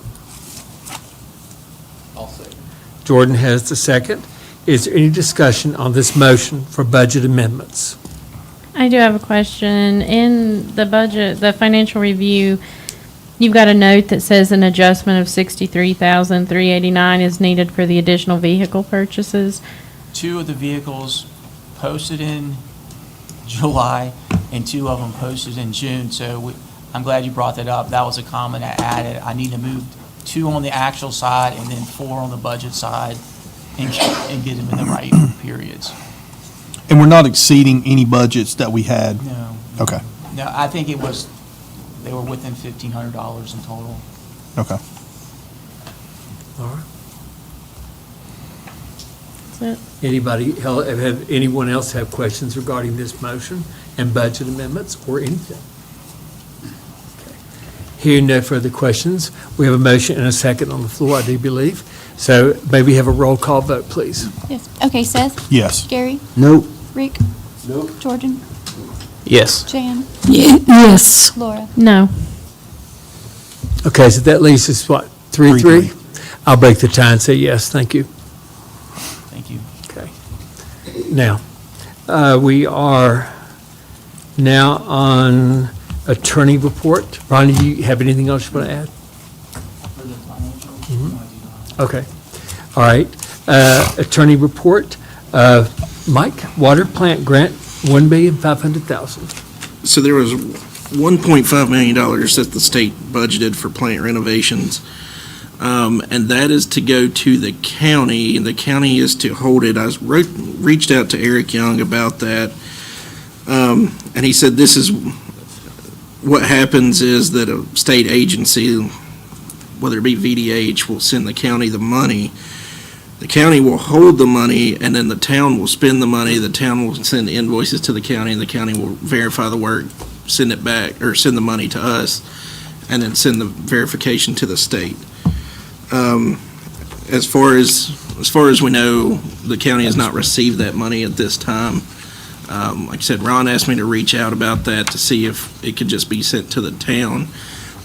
I'll second. Jordan has the second. Is there any discussion on this motion for budget amendments? I do have a question. In the budget, the financial review, you've got a note that says an adjustment of $63,389 is needed for the additional vehicle purchases. 2 of the vehicles posted in July and 2 of them posted in June. So I'm glad you brought that up. That was a comment I added. I need to move 2 on the actual side and then 4 on the budget side and get them in the right periods. And we're not exceeding any budgets that we had? No. Okay. No, I think it was, they were within $1,500 in total. Okay. All right. That's it. Have anyone else have questions regarding this motion and budget amendments or anything? Okay. Hearing no further questions, we have a motion and a second on the floor, I do believe. So may we have a roll call vote, please? Yes. Okay, Seth? Yes. Gary? Nope. Rick? Nope. Jordan? Yes. Jan? Yes. Laura? No. Okay, so that leaves us, what, 3-3? I'll break the tie and say yes, thank you. Thank you. Okay. Now, we are now on attorney report. Ronnie, do you have anything else you want to add? For the financial? Mhm. No, I do not. Okay. All right. Attorney report. Mike, water plant grant, $1,500,000. So there was $1.5 million that the state budgeted for plant renovations. And that is to go to the county, and the county is to hold it. Reached out to Eric Young about that. And he said this is, what happens is that a state agency, whether it be VDH, will send the county the money. The county will hold the money, and then the town will spend the money. The town will send invoices to the county, and the county will verify the work, send it back, or send the money to us, and then send the verification to the state. As far as we know, the county has not received that money at this time. Like I said, Ron asked me to reach out about that to see if it could just be sent to the town.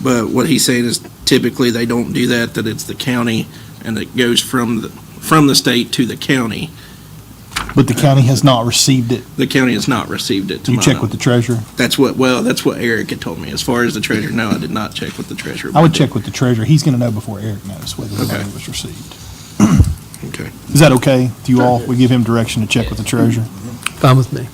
But what he's saying is typically they don't do that, that it's the county, and it goes from the state to the county. But the county has not received it. The county has not received it. You check with the treasurer? That's what Eric had told me. As far as the treasurer, no, I did not check with the treasurer. I would check with the treasurer. He's going to know before Eric knows whether the money was received. Okay. Is that okay with you all? We give him direction to check with the treasurer? Fine with me.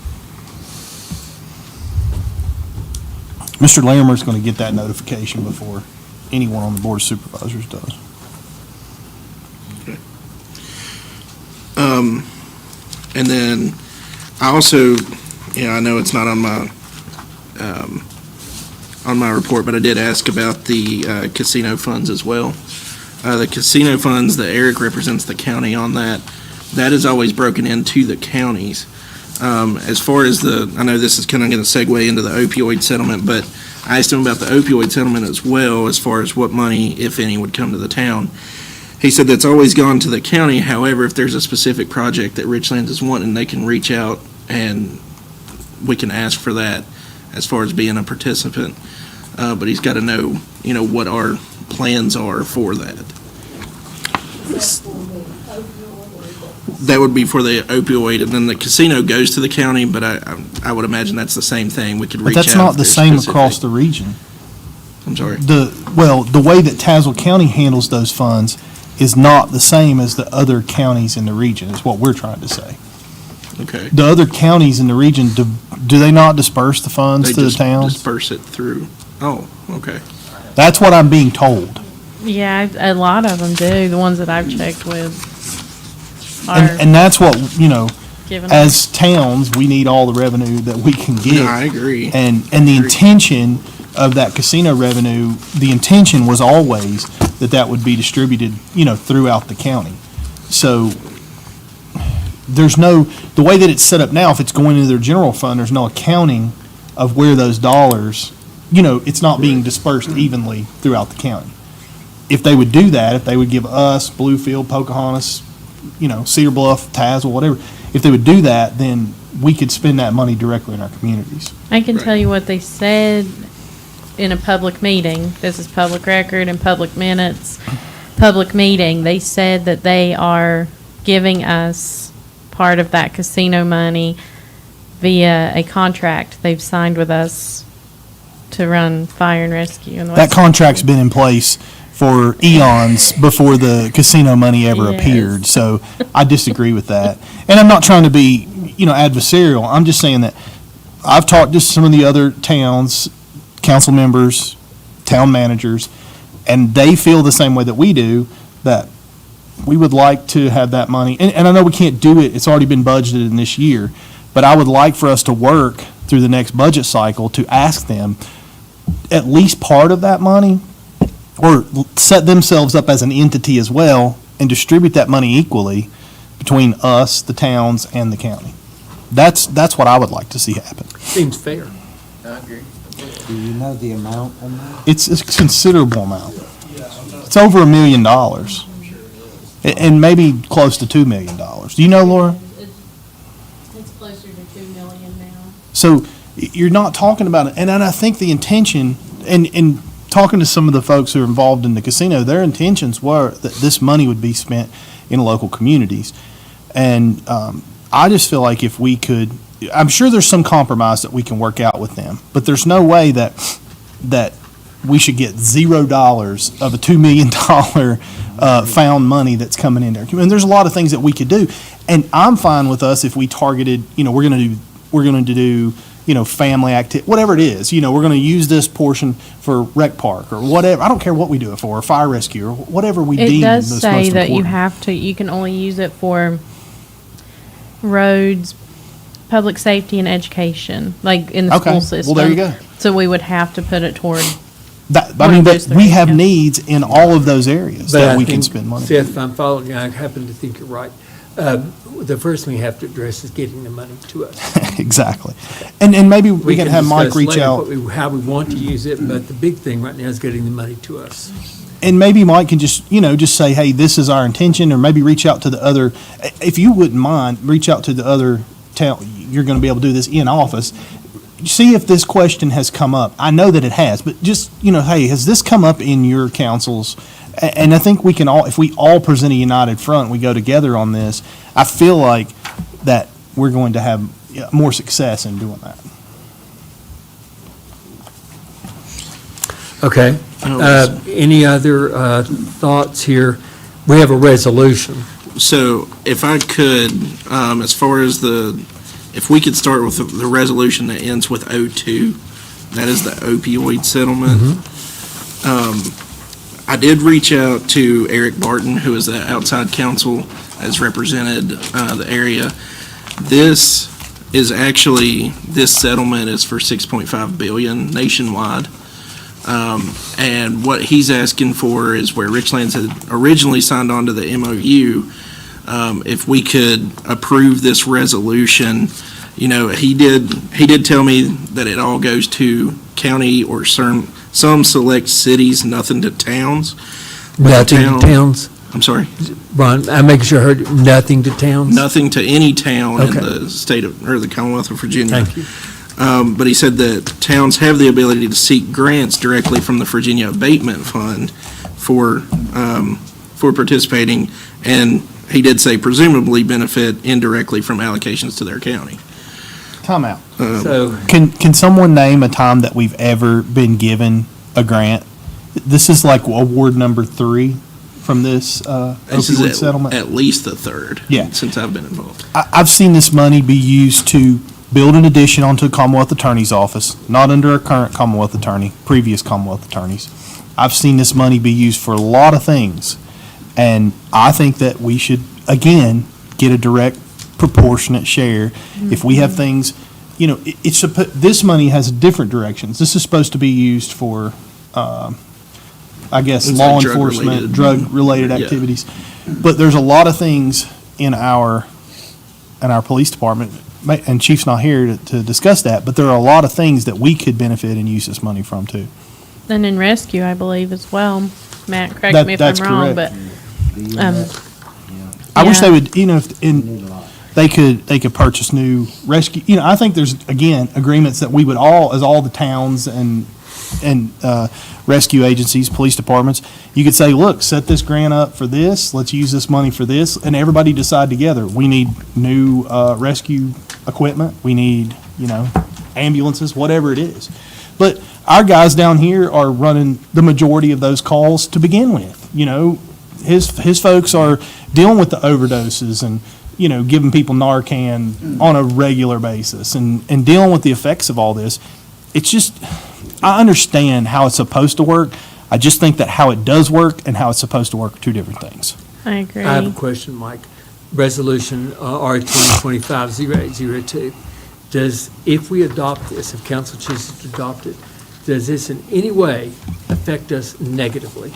Mr. Larimer's going to get that notification before anyone on the Board of Supervisors does. And then I also, I know it's not on my report, but I did ask about the casino funds as well. The casino funds, that Eric represents the county on that is always broken into the counties. As far as I know this is kind of going to segue into the opioid settlement, but I asked him about the opioid settlement as well, as far as what money, if any, would come to the town. He said that's always gone to the county. However, if there's a specific project that Richlands is wanting, they can reach out and we can ask for that as far as being a participant. But he's got to know, what our plans are for that. That would be for the opioid, and then the casino goes to the county, but I would imagine that's the same thing. We could reach But out. that's not if the there's same specific- across the region. I'm sorry. The way that Tazewell County handles those funds is not the same as the other counties in the region, is what we're trying to say. Okay. The other counties in the region, do they not disperse the funds They to the just towns? disperse it through. Oh, okay. That's what I'm being told. Yeah, a lot of them do. The ones that I've checked with are And that's what, given. as towns, we need all the revenue that we can get. No, I agree. And the intention of that casino revenue, the intention was always that would be distributed, throughout the county. So the way that it's set up now, if it's going into their general fund, there's no accounting of where those dollars, it's not being dispersed evenly throughout the county. If they would do that, if they would give us, Bluefield, Pocahontas, Cedar Bluff, Tazewell, whatever, if they would do that, then we could spend that money directly in our communities. I can tell you what they said in a public meeting. This is public record and public minutes. Public meeting, they said that they are giving us part of that casino money via a contract they've signed with us to run fire and rescue. In the That West contract's been in place for eons before the casino money ever Yes. appeared, so I disagree with that. And I'm not trying to be, adversarial, I'm just saying that I've talked to some of the other towns, council members, town managers, and they feel the same way that we do, that we would like to have that money, and I know we can't do it, it's already been budgeted in this year, but I would like for us to work through the next budget cycle to ask them at least part of that money, or set themselves up as an entity as well, and distribute that money equally between us, the towns, and the county. That's what I would like to see happen. Seems fair. I agree. Do you know the amount on that? It's a considerable amount. It's over $1 million, and maybe close to $2 million. Do you know, Laura? It's closer to 2 million now. So you're not talking about it, and I think the intention, and talking to some of the folks who are involved in the casino, their intentions were that this money would be spent in local communities. And I just feel like if we could, I'm sure there's some compromise that we can work out with them, but there's no way that we should get $0 of a $2 million found money that's coming in there. And there's a lot of things that we could do. And I'm fine with us if we targeted, we're going to do, family activity, whatever it is, we're going to use this portion for rec park or whatever. I don't care what we do it for, or fire rescue, or whatever we deem It most does say that important. you can only use it for roads, public safety, and education, like in the Okay, school system. well, there you go. So we would have to put it toward. But one of those we three, have yeah. needs in all of those areas But that I we can think, spend money. Seth, if I'm following you, I happen to think you're right. The first thing we have to address is getting the money to us. Exactly. And maybe we can have Mike discuss reach later out. how we want to use it, but the big thing right now is getting the money to us. And maybe Mike can just say, hey, this is our intention, or maybe reach out to the other, if you wouldn't mind, reach out to the other town, you're going to be able to do this in office. See if this question has come up. I know that it has, but just, hey, has this come up in your councils? And I think we can all, if we all present a united front, we go together on this, I feel like that we're going to have more success in doing that. Okay. Any other thoughts here? We have a resolution. So if I could, as far as if we could start with the resolution that ends with 02, that is the opioid settlement. I did reach out to Eric Barton, who is the outside counsel, has represented the area. This settlement is for $6.5 billion nationwide. And what he's asking for is where Richlands had originally signed on to the MOU, if we could approve this resolution. He did tell me that it all goes to county or some select cities, nothing to towns. Nothing to towns? I'm sorry? Ron, I'm making sure I heard nothing to towns? Nothing to any town in Okay. the state or the Commonwealth of Virginia. Thank you. But he said that towns have the ability to seek grants directly from the Virginia Abatement Fund for participating, and he did say presumably benefit indirectly from allocations to their county. Time out. So, Can someone name a time that we've ever been given a grant? This is like award number 3 from this This opioid is settlement. at least the third Yeah. since I've been involved. I've seen this money be used to build an addition onto the Commonwealth Attorney's office, not under a current Commonwealth Attorney, previous Commonwealth Attorneys. I've seen this money be used for a lot of things, and I think that we should, again, get a direct proportionate share. If we have things, this money has different directions. This is supposed to be used for, I guess, It's law like enforcement, drug-related. drug-related Yeah. activities. But there's a lot of things in our police department, and Chief's not here to discuss that, but there are a lot of things that we could benefit and use this money from too. And in rescue, I believe as well. Matt, correct me if I'm That's wrong, correct. but, I wish Yeah. they would, they could purchase new rescue, I think there's, again, agreements that we would as all the towns and rescue agencies, police departments, you could say, look, set this grant up for this, let's use this money for this, and everybody decide together. We need new rescue equipment, we need, ambulances, whatever it is. But our guys down here are running the majority of those calls to begin with. His folks are dealing with the overdoses and, giving people Narcan on a regular basis and dealing with the effects of all this. It's just, I understand how it's supposed to work. I just think that how it does work and how it's supposed to work are two different things. I agree. I have a question, Mike. Resolution R 2025-0802. if we adopt this, if council chooses to adopt it, does this in any way affect us negatively?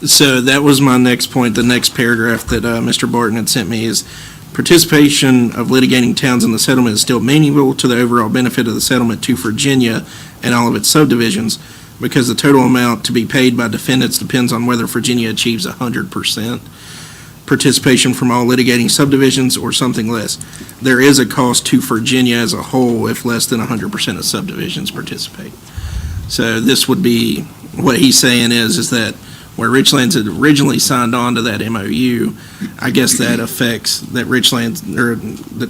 So that was my next point. The next paragraph that Mr. Barton had sent me is participation of litigating towns in the settlement is still meaningful to the overall benefit of the settlement to Virginia and all of its subdivisions, because the total amount to be paid by defendants depends on whether Virginia achieves 100% participation from all litigating subdivisions or something less. There is a cost to Virginia as a whole if less than 100% of subdivisions participate. So this would be, what he's saying is that where Richlands had originally signed on to that MOU, I guess that affects that Richlands, or the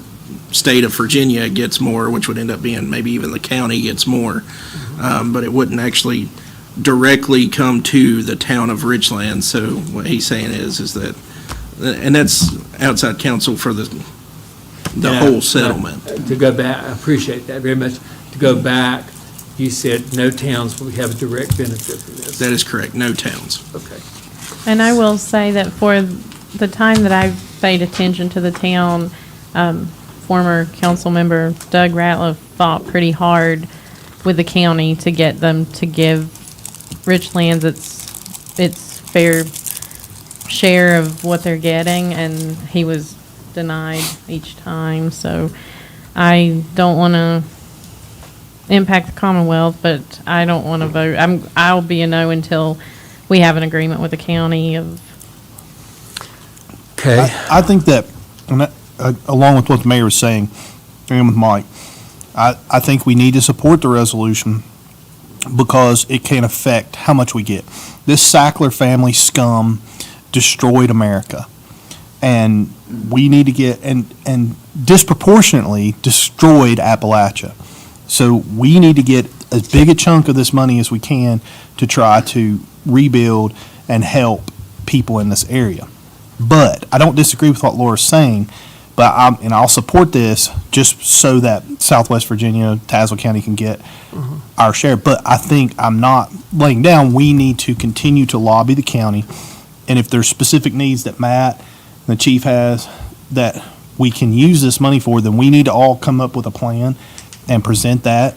state of Virginia gets more, which would end up being maybe even the county gets more, but it wouldn't actually directly come to the town of Richlands. So what he's saying is that, and that's outside counsel for the whole settlement. To go back, I appreciate that very much. To go back, you said no towns will have a direct benefit from this. That is correct, no towns. Okay. And I will say that for the time that I've paid attention to the town, former council member Doug Ratliff fought pretty hard with the county to get them to give Richlands its fair share of what they're getting, and he was denied each time. So I don't want to impact the Commonwealth, but I don't want to vote. I'll be a no until we have an agreement with the county of. Okay. I think that, along with what the mayor was saying, and with Mike, I think we need to support the resolution because it can affect how much we get. This Sackler family scum destroyed America, and we need to get, and disproportionately destroyed Appalachia. So we need to get as big a chunk of this money as we can to try to rebuild and help people in this area. But I don't disagree with what Laura's saying, but I'll support this just so that Southwest Virginia, Tazewell County can get our share. But I think I'm not laying down. We need to continue to lobby the county, and if there's specific needs that Matt, the chief has, that we can use this money for, then we need to all come up with a plan and present that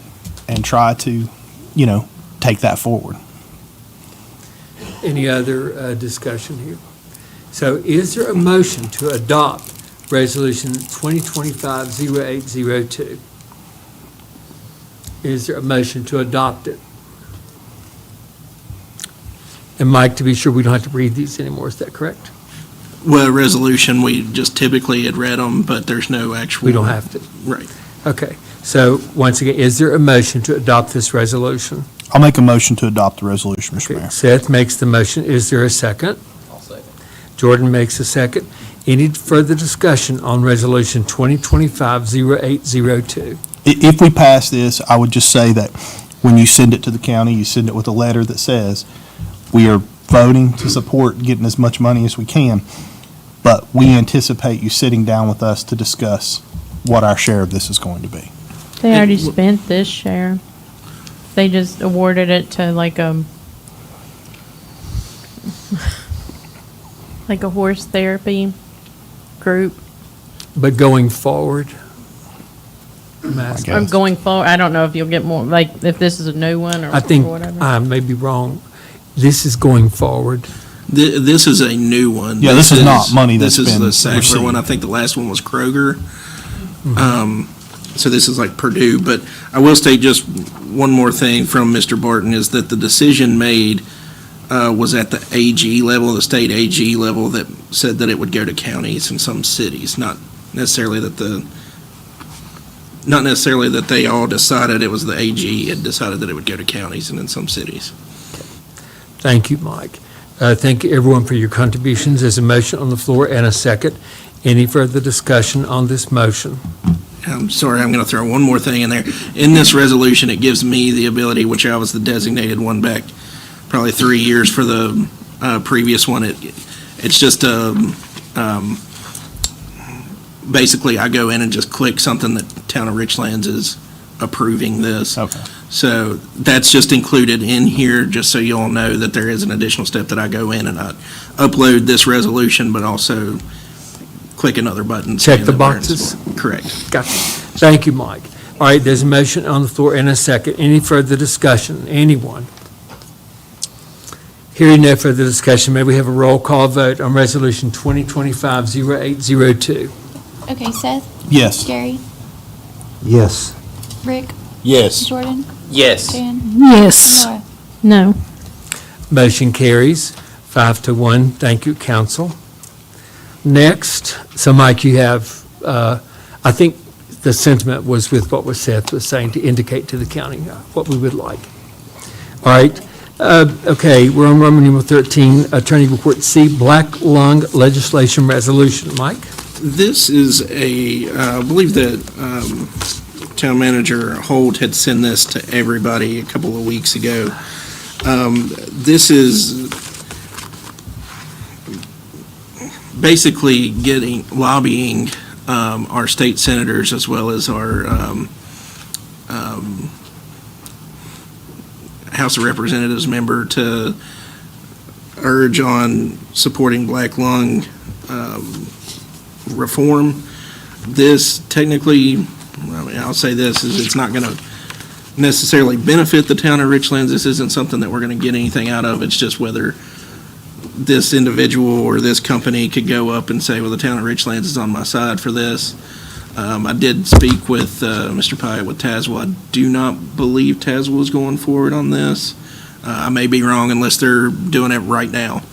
and try to, take that forward. Any other discussion here? So is there a motion to adopt Resolution 2025-0802? Is there a motion to adopt it? And Mike, to be sure, we don't have to read these anymore, is that correct? Well, resolution, we just typically had read them, but there's no actual. We don't have to. Right. Okay, so once again, is there a motion to adopt this resolution? I'll make a motion to adopt the resolution, Mr. Mayor. Seth makes the motion. Is there a second? I'll second. Jordan makes a second. Any further discussion on Resolution 2025-0802? If we pass this, I would just say that when you send it to the county, you send it with a letter that says, we are voting to support getting as much money as we can, but we anticipate you sitting down with us to discuss what our share of this is going to be. They already spent this share. They just awarded it to like a horse therapy group. But going forward, I'm going forward, I don't know if you'll get more, like if this is a new one or I think whatever. I may be wrong. This is going forward. This is a new one. Yeah, this is not money that's This is been the Sackler received. one. I think the last one was Kroger. So this is like Purdue. But I will state just one more thing from Mr. Barton is that the decision made was at the AG level, the state AG level, that said that it would go to counties and some cities, not necessarily that they all decided. It was the AG had decided that it would go to counties and in some cities. Thank you, Mike. Thank you, everyone, for your contributions. There's a motion on the floor and a second. Any further discussion on this motion? I'm sorry, I'm going to throw one more thing in there. In this resolution, it gives me the ability, which I was the designated one back probably 3 years for the previous one. It's just basically I go in and just click something that Town of Richlands is approving this. Okay. So that's just included in here, just so you all know that there is an additional step that I go in and I upload this resolution, but also click another button. Check saying the that we're in boxes? support. Correct. Gotcha. Thank you, Mike. All right, there's a motion on the floor and a second. Any further discussion? Anyone? Hearing no further discussion, may we have a roll call vote on Resolution 2025-0802? Okay, Seth? Yes. Gary? Yes. Rick? Yes. Jordan? Yes. Jan? Yes. Laura? No. Motion carries 5-1. Thank you, council. Next, so Mike, you have, I think the sentiment was with what was Seth was saying, to indicate to the county what we would like. All right. Okay, we're on Roman numeral 13, Attorney Report C, Black Lung Legislation Resolution. Mike? This is I believe that Town Manager Holt had sent this to everybody a couple of weeks ago. This is basically lobbying our state senators as well as our House of Representatives member to urge on supporting black lung reform. This technically, I'll say this, is it's not going to necessarily benefit the town of Richlands. This isn't something that we're going to get anything out of. It's just whether this individual or this company could go up and say, well, the town of Richlands is on my side for this. I did speak with Mr. Pyatt with Tazewell. I do not believe Tazewell is going forward on this. I may be wrong unless they're doing it right now.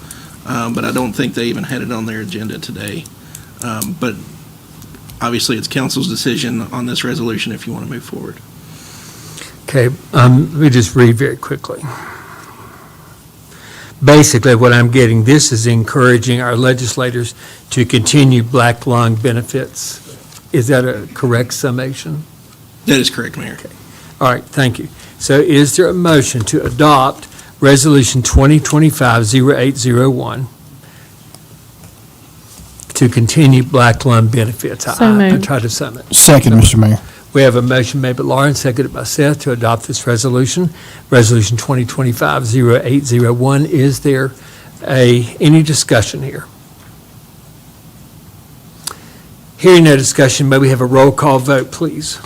But I don't think they even had it on their agenda today. But obviously, it's council's decision on this resolution if you want to move forward. Okay, let me just read very quickly. Basically, what I'm getting, this is encouraging our legislators to continue black lung benefits. Is that a correct summation? That is correct, Mayor. Okay. All right, thank you. So is there a motion to adopt Resolution 2025-0801 to continue black lung benefits? So I moved. try to sum it. Second, Mr. Mayor. We have a motion made by Lauren, seconded by Seth, to adopt this resolution, Resolution 2025-0801. Is there any discussion here? Hearing no discussion, may we have a roll call vote, please?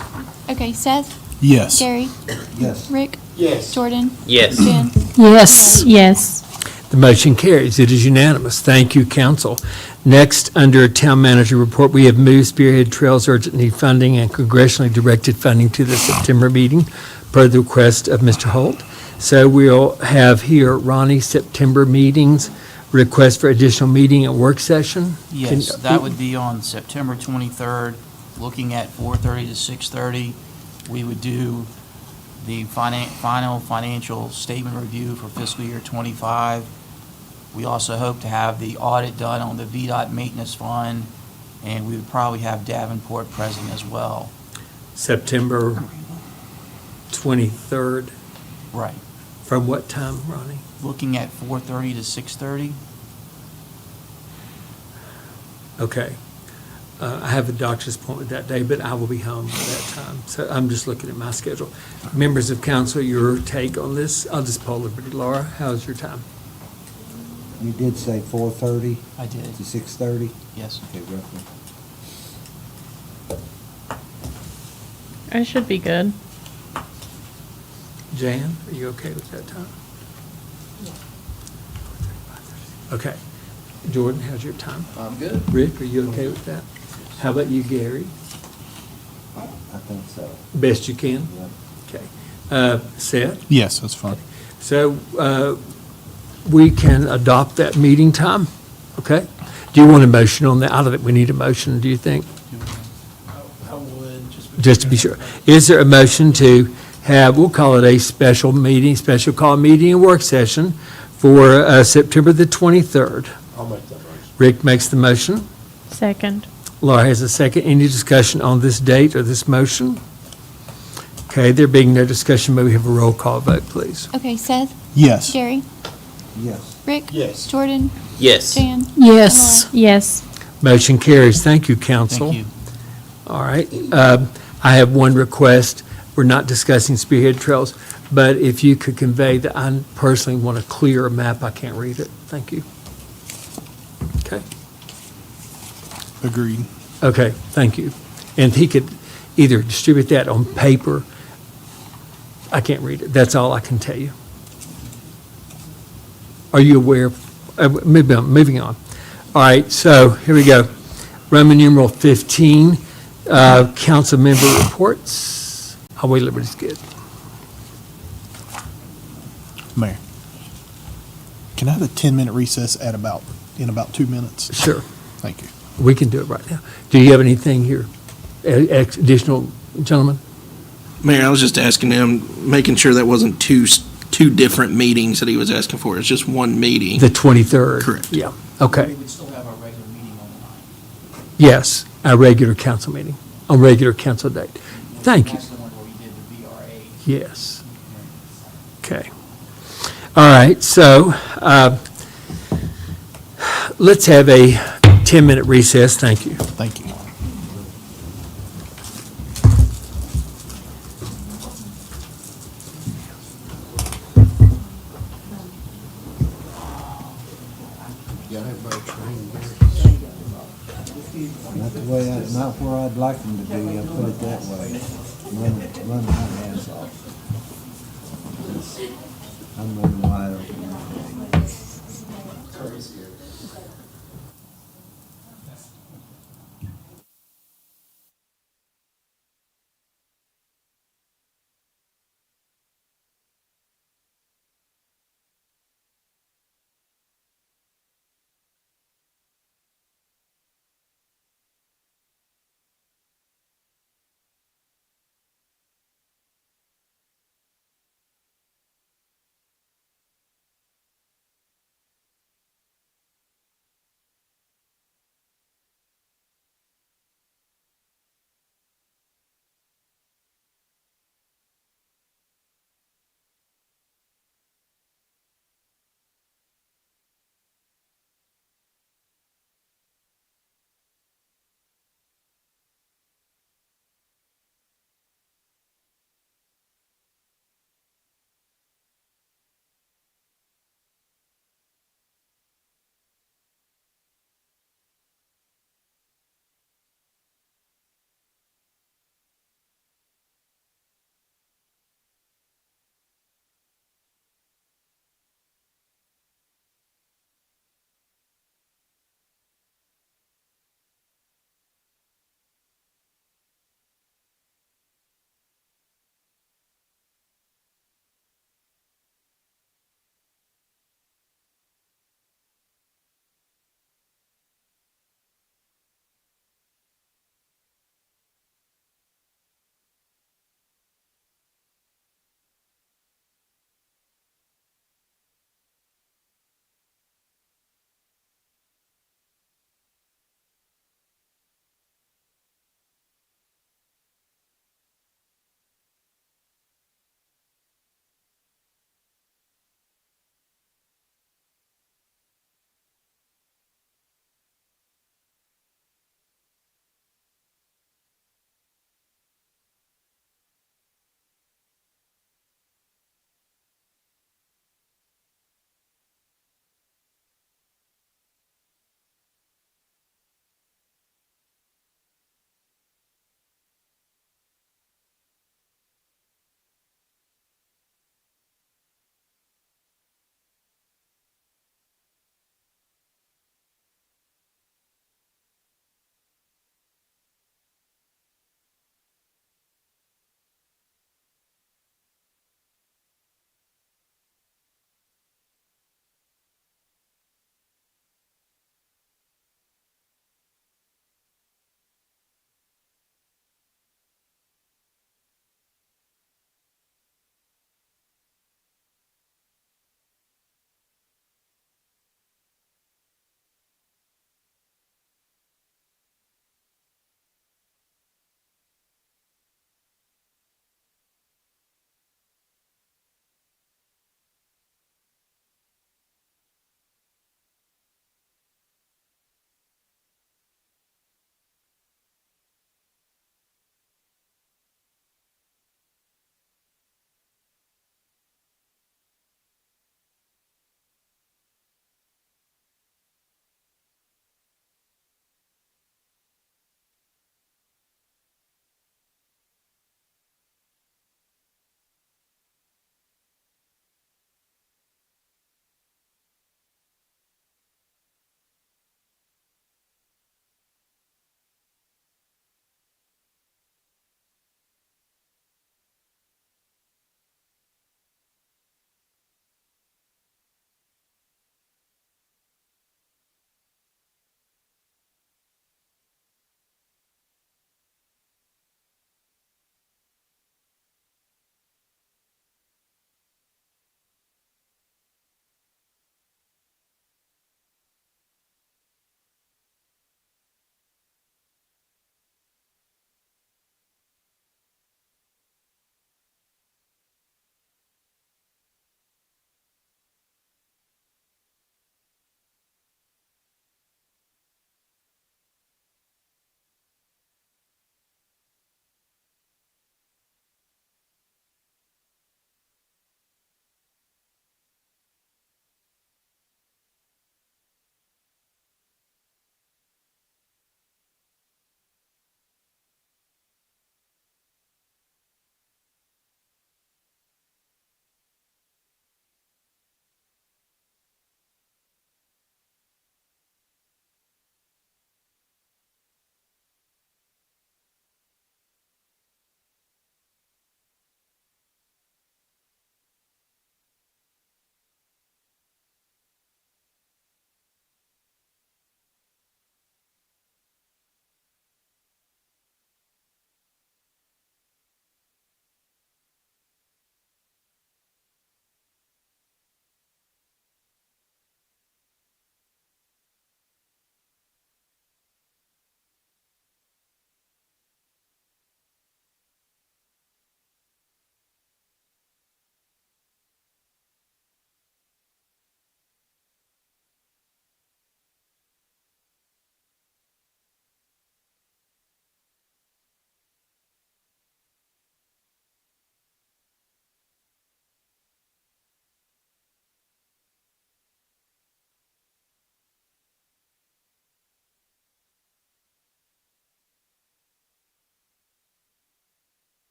Okay, Seth? Yes. Gary? Yes. Rick? Yes. Jordan? Yes. Jan? Yes. Yes. The motion carries. It is unanimous. Thank you, council. Next, under Town Manager Report, we have moved Spearhead Trails Urgent Need Funding and congressionally directed funding to the September meeting per the request of Mr. Holt. So we'll have here, Ronnie, September meetings, request for additional meeting and work session. Yes, that would be on September 23rd, looking at 4:30 to 6:30. We would do the final financial statement review for fiscal year '25. We also hope to have the audit done on the VDOT maintenance fund, and we would probably have Davenport present as well. September 23rd. Right. From what time, Ronnie? Looking at 4:30 to 6:30. Okay. I have a doctor's appointment that day, but I will be home by that time. So I'm just looking at my schedule. Members of council, your take on this? I'll just poll everybody. Laura, how's your time? You did say 4:30 I did. to 6:30? Yes. Okay, roughly. I should be good. Jan, are you okay with that time? Okay. Jordan, how's your time? I'm good. Rick, are you okay with that? How about you, Gary? I think so. Best you can? Yep. Okay. Seth? Yes, that's fine. So we can adopt that meeting time, okay? Do you want a motion on that? I don't think we need a motion, do you think? I would, Just to be sure. Is there a motion to have, we'll call it a special meeting, special call meeting and work session for September the 23rd? I'll make that motion. Rick makes the motion. Second. Laura has a second. Any discussion on this date or this motion? Okay, there being no discussion, may we have a roll call vote, please? Okay, Seth? Yes. Gary? Yes. Rick? Yes. Jordan? Yes. Jan? Yes. Yes. Motion carries. Thank you, council. Thank you. All right. I have one request. We're not discussing Spearhead Trails, but if you could convey that I personally want a clearer map, I can't read it. Thank you. Okay. Agreed. Okay, thank you. And he could, either distribute that on paper. I can't read it. That's all I can tell you. Are you aware? Moving on. All right, so here we go. Roman numeral 15, council member reports. Highway Liberty's good. Mayor, can I have a 10-minute recess in about 2 minutes? Sure. Thank you. We can do it right now. Do you have anything here, additional, gentlemen? Mayor, I was just asking him, making sure that wasn't two different meetings that he was asking for. It's just one meeting. The 23rd? Correct. Yeah, okay. We would still have our regular meeting on the 9th. Yes, our regular council meeting, on regular council date. Thank you. That's the one where we did the VRA. Yes. Okay. All right, so let's have a 10-minute recess. Thank you. Thank you. Not where I'd like them to be, I'll put it that way. Run my ass off. I'm running wide open.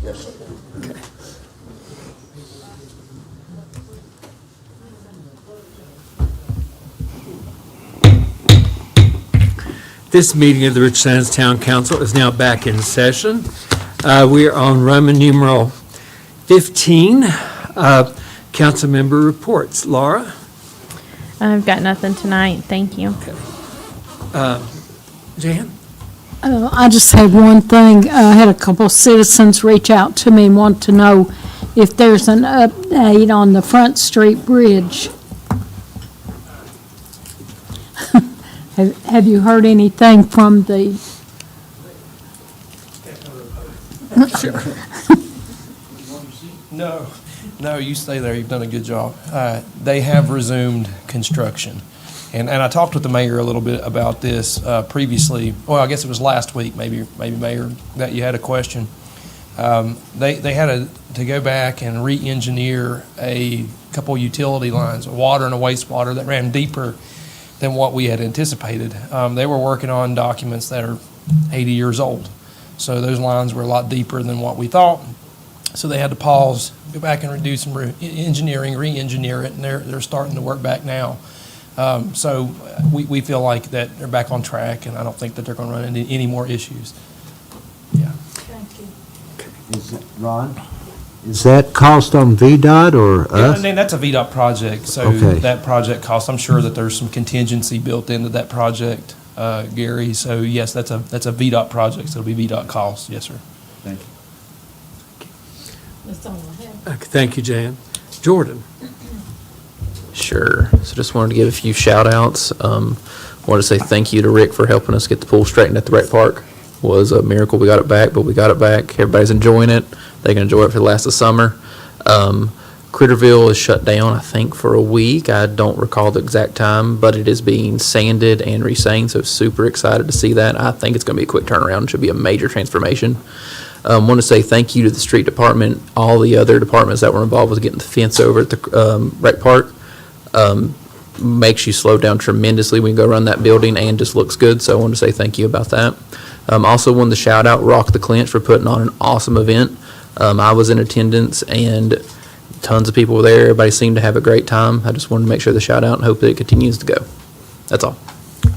Yes, sir. This meeting of the Richlands Town Council is now back in session. We are on Roman numeral 15, council member reports. Laura? I've got nothing tonight, thank you. Jan? I just had one thing. I had a couple citizens reach out to me and want to know if there's an update on the Front Street Bridge. Have you heard anything from the? No, you stay there. You've done a good job. They have resumed construction. And I talked with the mayor a little bit about this previously. Well, I guess it was last week, maybe Mayor, that you had a question. They had to go back and re-engineer a couple utility lines, a water and a wastewater that ran deeper than what we had anticipated. They were working on documents that are 80 years old. So those lines were a lot deeper than what we thought. So they had to pause, go back and redo some re-engineer it, and they're starting to work back now. So we feel like that they're back on track, and I don't think that they're going to run into any more issues. Yeah. Thank you. Is it, Ron? Is that cost on VDOT or us? Yeah, and that's a VDOT project, so Okay. that project cost, I'm sure that there's some contingency built into that project, Gary. So yes, that's a VDOT project, so it'll be VDOT cost, yes, sir. Thank you. That's all I have. Okay, thank you, Jan. Jordan? Sure. So just wanted to give a few shout outs. Wanted to say thank you to Rick for helping us get the pool straightened at the rec park. Was a miracle we got it back, but we got it back. Everybody's enjoying it. They can enjoy it for the last of summer. Critterville is shut down, I think, for a week. I don't recall the exact time, but it is being sanded and re-sanded, so super excited to see that. I think it's going to be a quick turnaround. It should be a major transformation. Want to say thank you to the street department, all the other departments that were involved with getting the fence over at the rec park. Makes you slow down tremendously when you go around that building and just looks good, so I want to say thank you about that. Also wanted to shout out Rock the Clinch for putting on an awesome event. I was in attendance and tons of people were there. Everybody seemed to have a great time. I just wanted to make sure the shout out and hope that it continues to go. That's all.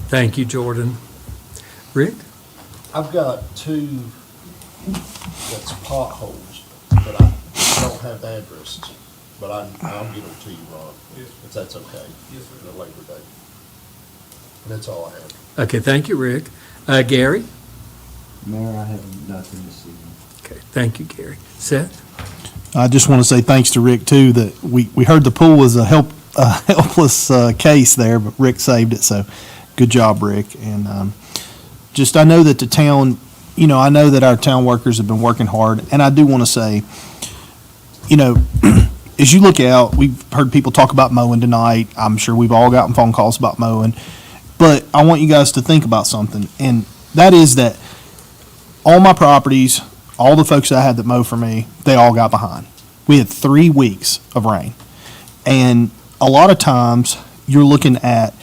Thank you, Jordan. Rick? I've got two that's potholes, but I don't have addresses, but I'll get them to you, Ron, if that's okay. Yes, sir. At a later date. And that's all I have. Okay, thank you, Rick. Gary? Mayor, I have nothing to see. Okay, thank you, Gary. Seth? I just want to say thanks to Rick, too, that we heard the pool was a helpless case there, but Rick saved it, so good job, Rick. And I know that the town, I know that our town workers have been working hard, and I do want to say, as you look out, we've heard people talk about mowing tonight. I'm sure we've all gotten phone calls about mowing, but I want you guys to think about something, and that is that all my properties, all the folks that I had that mow for me, they all got behind. We had 3 weeks of rain. And a lot of times you're looking at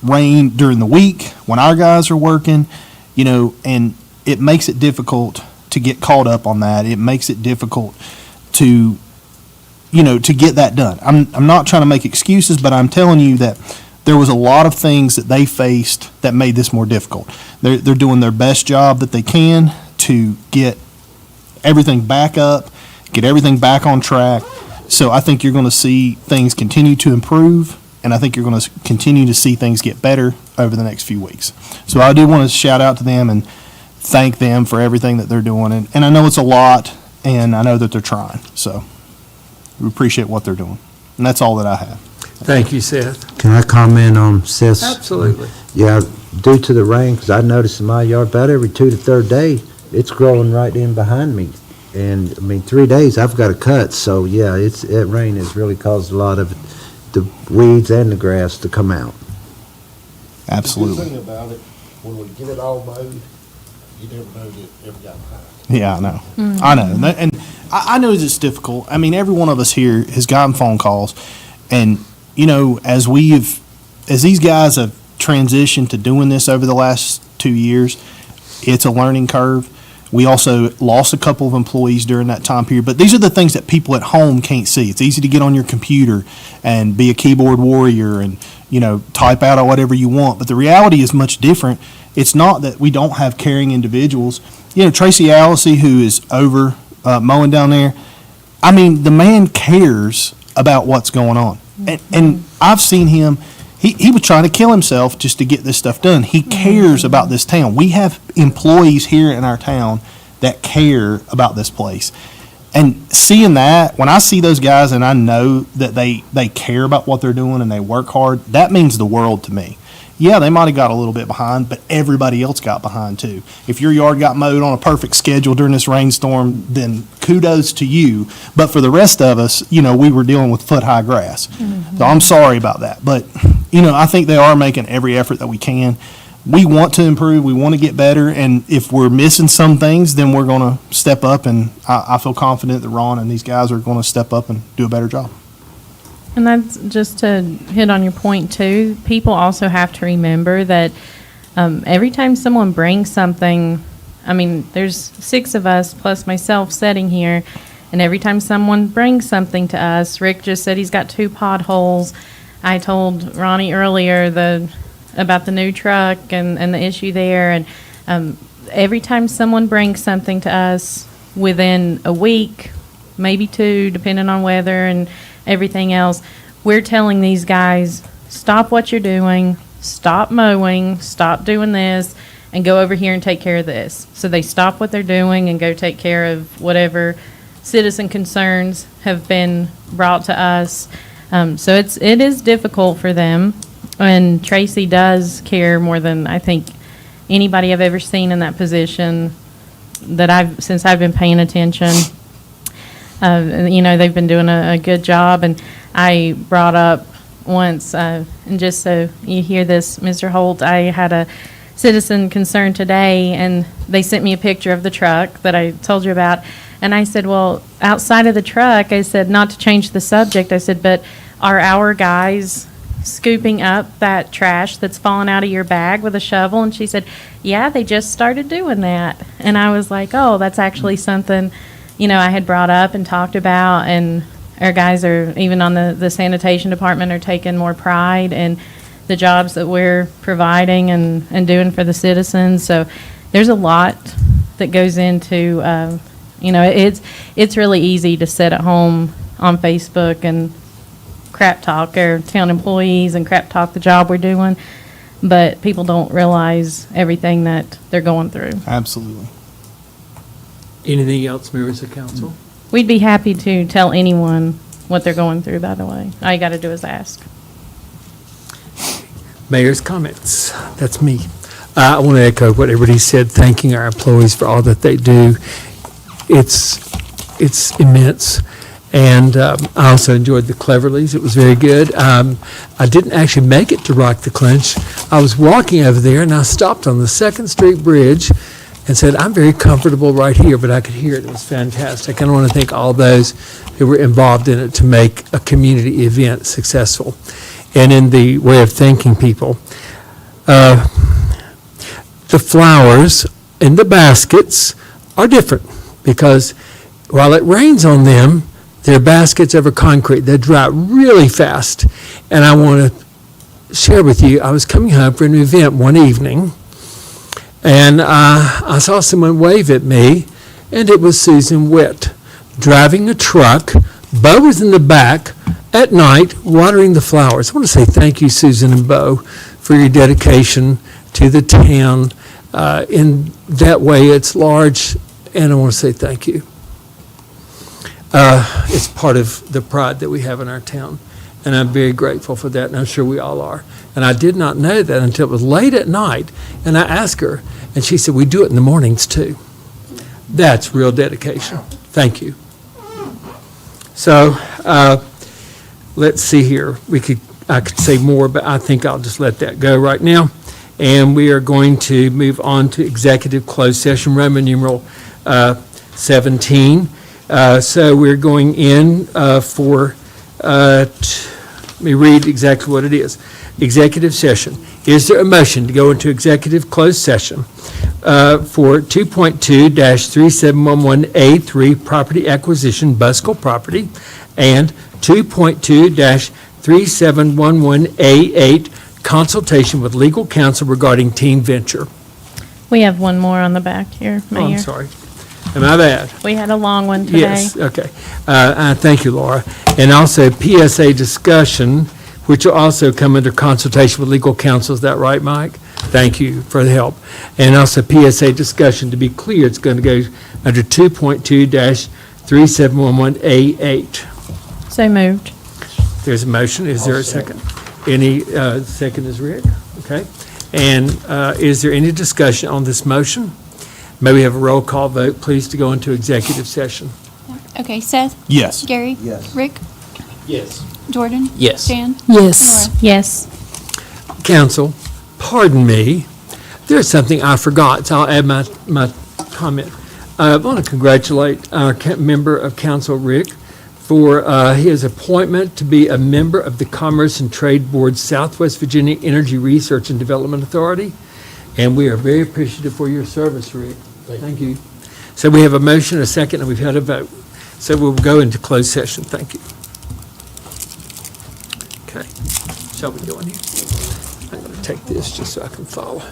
rain during the week when our guys are working, and it makes it difficult to get caught up on that. It makes it difficult to get that done. I'm not trying to make excuses, but I'm telling you that there was a lot of things that they faced that made this more difficult. They're doing their best job that they can to get everything back up, get everything back on track. So I think you're going to see things continue to improve, and I think you're going to continue to see things get better over the next few weeks. So I do want to shout out to them and thank them for everything that they're doing. And I know it's a lot, and I know that they're trying. So we appreciate what they're doing. And that's all that I have. Thank you, Seth. Can I comment on Seth's? Absolutely. Yeah, due to the rain, because I noticed in my yard about every 2 to 3rd day, it's growing right in behind me. And, 3 days, I've got a cut. So, yeah, that rain has really caused a lot of the weeds and the grass to come out. Absolutely. The good thing about it, when we get it all mowed, you never know that it ever got behind. Yeah, I know. I know. And I know it's difficult. Every one of us here has gotten phone calls. And, as these guys have transitioned to doing this over the last 2 years, it's a learning curve. We also lost a couple of employees during that time period. But these are the things that people at home can't see. It's easy to get on your computer and be a keyboard warrior and, type out or whatever you want. But the reality is much different. It's not that we don't have caring individuals. Tracy Allison, who is over mowing down there, I mean, the man cares about what's going on. And I've seen him, he was trying to kill himself just to get this stuff done. He cares about this town. We have employees here in our town that care about this place. And seeing that, when I see those guys and I know that they care about what they're doing and they work hard, that means the world to me. Yeah, they might have got a little bit behind, but everybody else got behind too. If your yard got mowed on a perfect schedule during this rainstorm, then kudos to you. But for the rest of us, we were dealing with foot-high grass. So I'm sorry about that. But, I think they are making every effort that we can. We want to improve. We want to get better. And if we're missing some things, then we're going to step up. And I feel confident that Ron and these guys are going to step up and do a better job. And that's just to hit on your point too. People also have to remember that every time someone brings something, there's 6 of us plus myself sitting here, and every time someone brings something to us, Rick just said he's got 2 potholes. I told Ronnie earlier about the new truck and the issue there, and every time someone brings something to us within a week, maybe 2, depending on weather and everything else, we're telling these guys, stop what you're doing, stop mowing, stop doing this, and go over here and take care of this. So they stop what they're doing and go take care of whatever citizen concerns have been brought to us. So it is difficult for them, and Tracy does care more than I think anybody I've ever seen in that position since I've been paying attention. They've been doing a good job, and I brought up once, and just so you hear this, Mr. Holt, I had a citizen concern today, and they sent me a picture of the truck that I told you about, and I said, well, outside of the truck, I said, not to change the subject, I said, but are our guys scooping up that trash that's fallen out of your bag with a shovel? And she said, yeah, they just started doing that. And I was like, oh, that's actually something I had brought up and talked about, and our guys are, even on the sanitation department, are taking more pride in the jobs that we're providing and doing for the citizens. So there's a lot that goes into, it's really easy to sit at home on Facebook and crap talk our town employees and crap talk the job we're doing, but people don't realize everything that they're going through. Absolutely. Anything else, members of council? We'd be happy to tell anyone what they're going through, by the way. All you got to do is ask. Mayor's comments. That's me. I want to echo what everybody said, thanking our employees for all that they do. It's immense. And I also enjoyed the Cleverleys. It was very good. I didn't actually make it to Rock the Clinch. I was walking over there, and I stopped on the 2nd Street Bridge and said, I'm very comfortable right here, but I could hear it. It was fantastic. And I want to thank all those who were involved in it to make a community event successful. And in the way of thanking people, the flowers in the baskets are different because while it rains on them, their baskets are concrete. They dry really fast. And I want to share with you, I was coming home for an event one evening, and I saw someone wave at me, and it was Susan Witt, driving a truck. Bo was in the back at night watering the flowers. I want to say thank you, Susan and Bo, for your dedication to the town. In that way, it's large, and I want to say thank you. It's part of the pride that we have in our town, and I'm very grateful for that, and I'm sure we all are. And I did not know that until it was late at night, and I asked her, and she said, we do it in the mornings too. That's real dedication. Thank you. So let's see here. I could say more, but I think I'll just let that go right now. And we are going to move on to executive closed session, Roman numeral 17. So we're going in for, let me read exactly what it is. Executive session. Is there a motion to go into executive closed session for 2.2-3711A3 property acquisition, Buskell property, and 2.2-3711A8 consultation with legal counsel regarding teen venture. We have one more on the back here, Oh, Mayor. I'm sorry. Am I bad? We had a long one today. Yes, okay. Thank you, Laura. And also PSA discussion, which will also come under consultation with legal counsel. Is that right, Mike? Thank you for the help. And also PSA discussion, to be clear, it's going to go under 2.2-3711A8. So moved. There's a motion. Is there a second? Any, second is Rick? Okay. And is there any discussion on this motion? May we have a roll call vote, please, to go into executive session? Okay, Seth? Yes. Gary? Yes. Rick? Yes. Jordan? Yes. Jan? Yes. Laura? Yes. Council, pardon me, there's something I forgot, so I'll add my comment. I want to congratulate our member of council, Rick, for his appointment to be a member of the Commerce and Trade Board's Southwest Virginia Energy Research and Development Authority, and we are very appreciative for your service, Rick. Thank you. So we have a motion, a second, and we've had a vote. So we'll go into closed session. Thank you. Okay. Shall we go in here? I'm going to take this just so I can follow.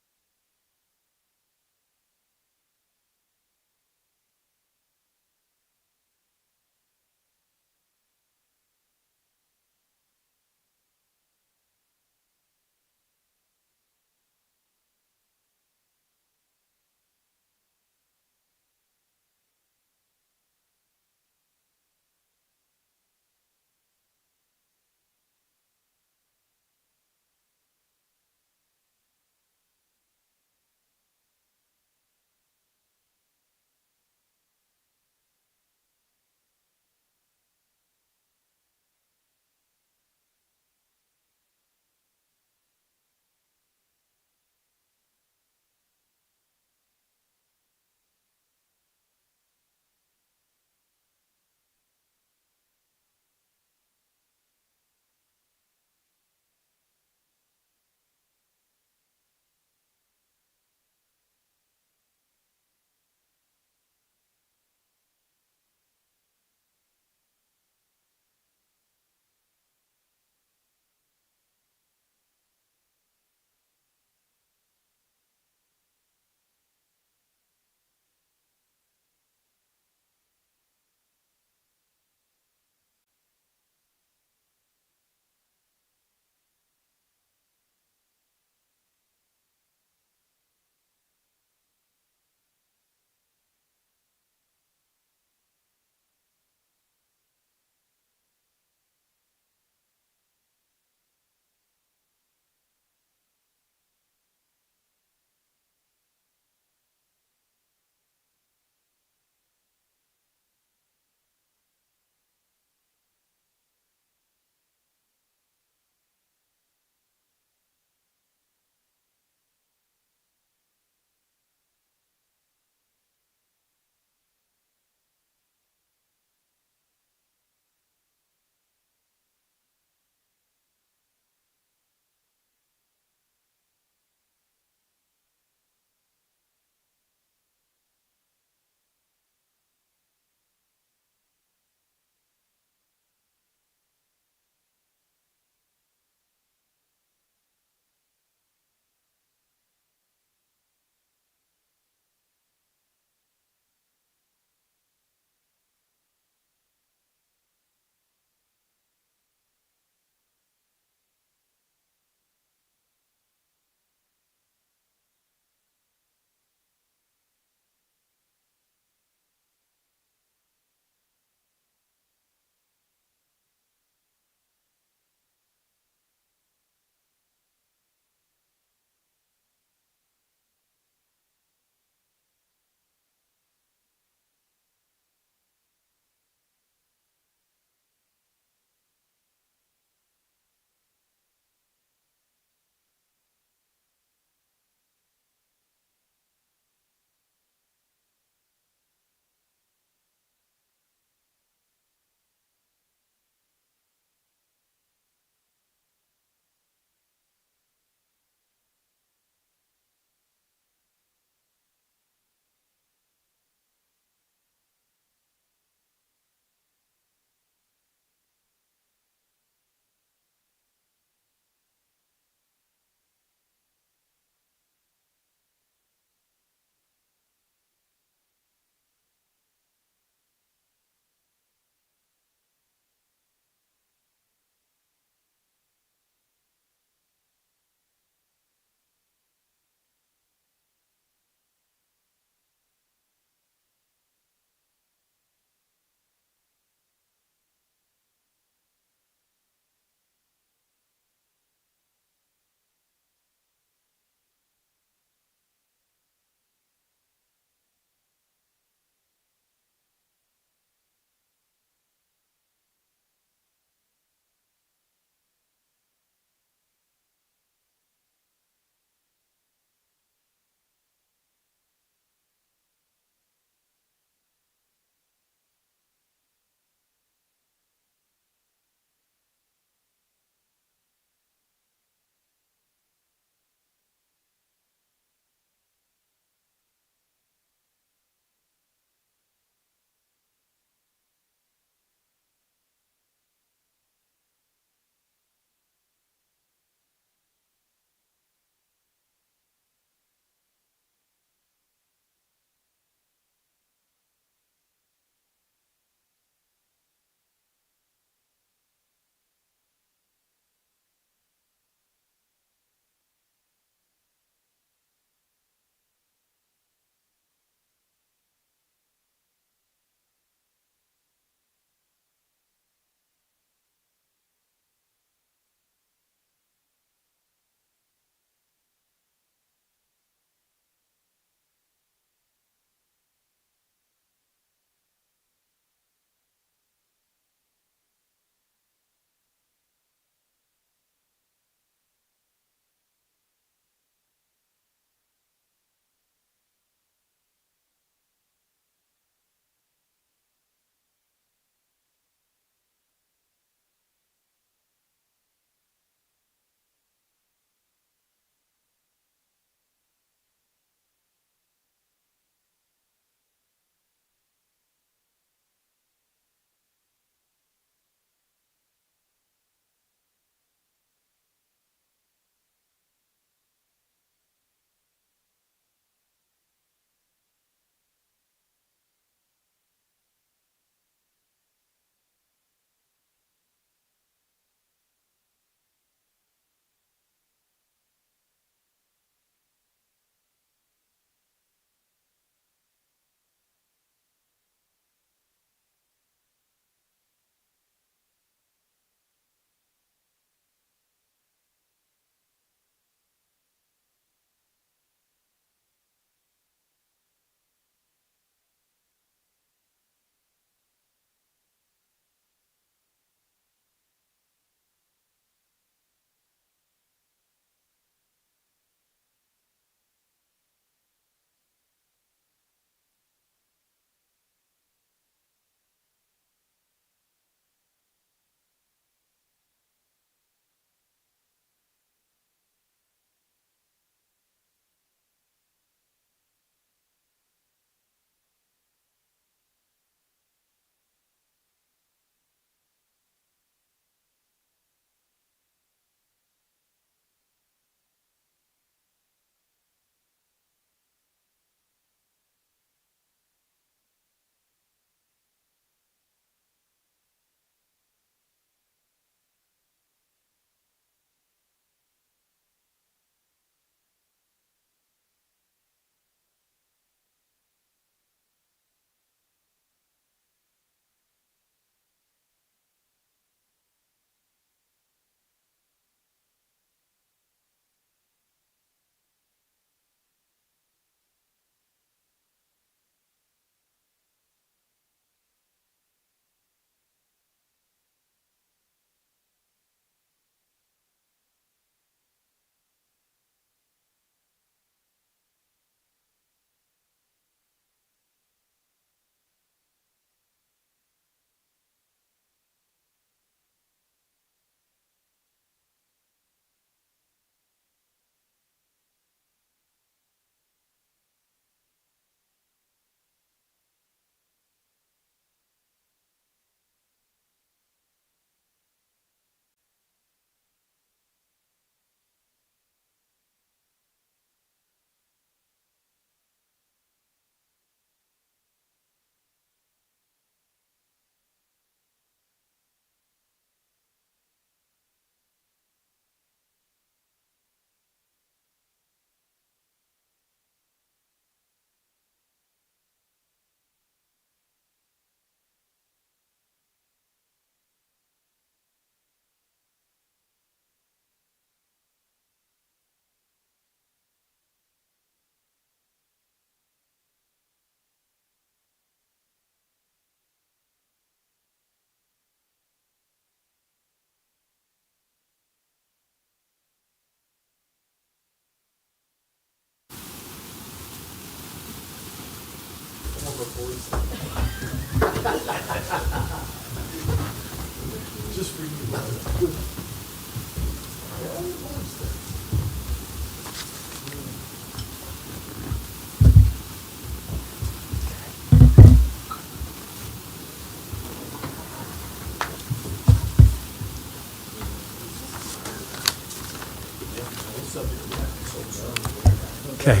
Okay.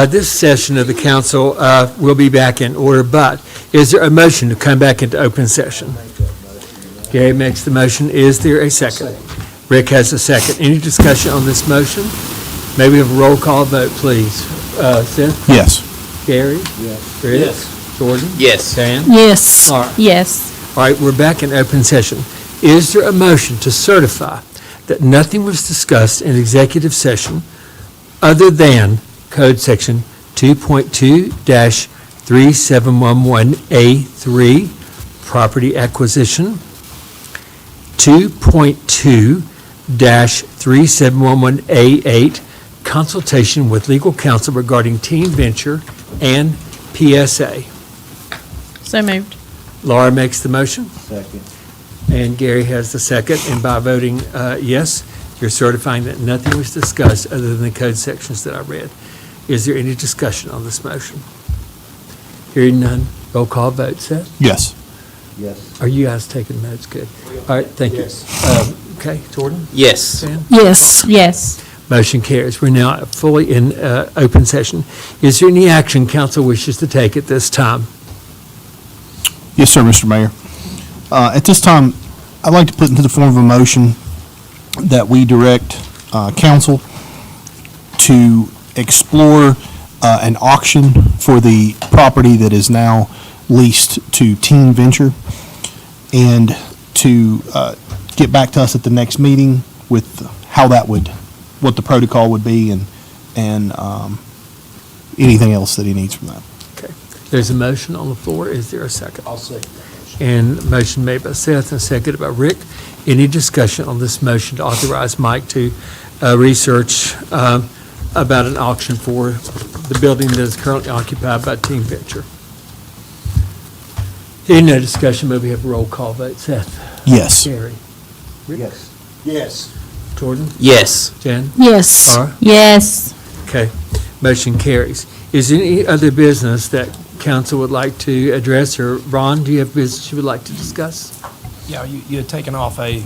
This session of the council will be back in order, but is there a motion to come back into open session? Gary makes the motion. Is there a second? Rick has a second. Any discussion on this motion? May we have a roll call vote, please? Seth? Yes. Gary? Yes. Rick? Yes. Jordan? Yes. Dan? Yes. All right. Yes. All right, we're back in open session. Is there a motion to certify that nothing was discussed in executive session other than Code Section 2.2-3711A3, property acquisition, 2.2-3711A8, consultation with legal counsel regarding teen venture, and PSA? So moved. Laura makes the motion, Second. and Gary has the second, and by voting yes, you're certifying that nothing was discussed other than the code sections that I read. Is there any discussion on this motion? Hearing none, roll call vote. Seth? Yes. Yes. Are you guys taking notes? Good. All right, thank you. Okay, Jordan? Yes. Dan? Yes. Yes. Motion carries. We're now fully in open session. Is there any action council wishes to take at this time? Yes, sir, Mr. Mayor. At this time, I'd like to put into the form of a motion that we direct council to explore an auction for the property that is now leased to Teen Venture, and to get back to us at the next meeting with how that would, what the protocol would be, and anything else that he needs from that. Okay. There's a motion on the floor. Is there a second? I'll second that motion. And motion made by Seth and seconded by Rick. Any discussion on this motion to authorize Mike to research about an auction for the building that is currently occupied by Teen Venture? Hearing no discussion, may we have a roll call vote? Seth? Yes. Gary? Rick? Yes. Yes. Jordan? Yes. Jen? Yes. Laura? Yes. Okay, motion carries. Is there any other business that council would like to address, or Ron, do you have business you would like to discuss? Yeah, you had taken off I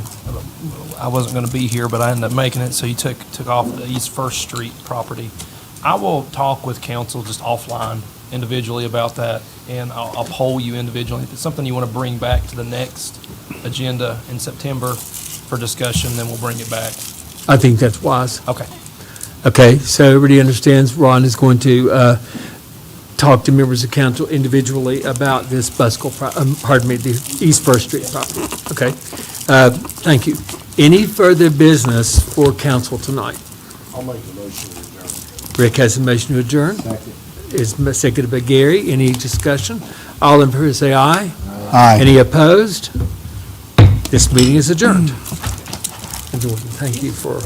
wasn't going to be here, but I ended up making it, so you took off the East First Street property. I will talk with council just offline individually about that, and I'll poll you individually. If it's something you want to bring back to the next agenda in September for discussion, then we'll bring it back. I think that's wise. Okay. Okay, so everybody understands Ron is going to talk to members of council individually about this the East First Street property. Okay, thank you. Any further business for council tonight? I'll make the motion to adjourn. Rick has a motion to adjourn. Second. Is seconded by Gary. Any discussion? All in favor say aye. Aye. Any opposed? This meeting is adjourned. And Jordan, thank you for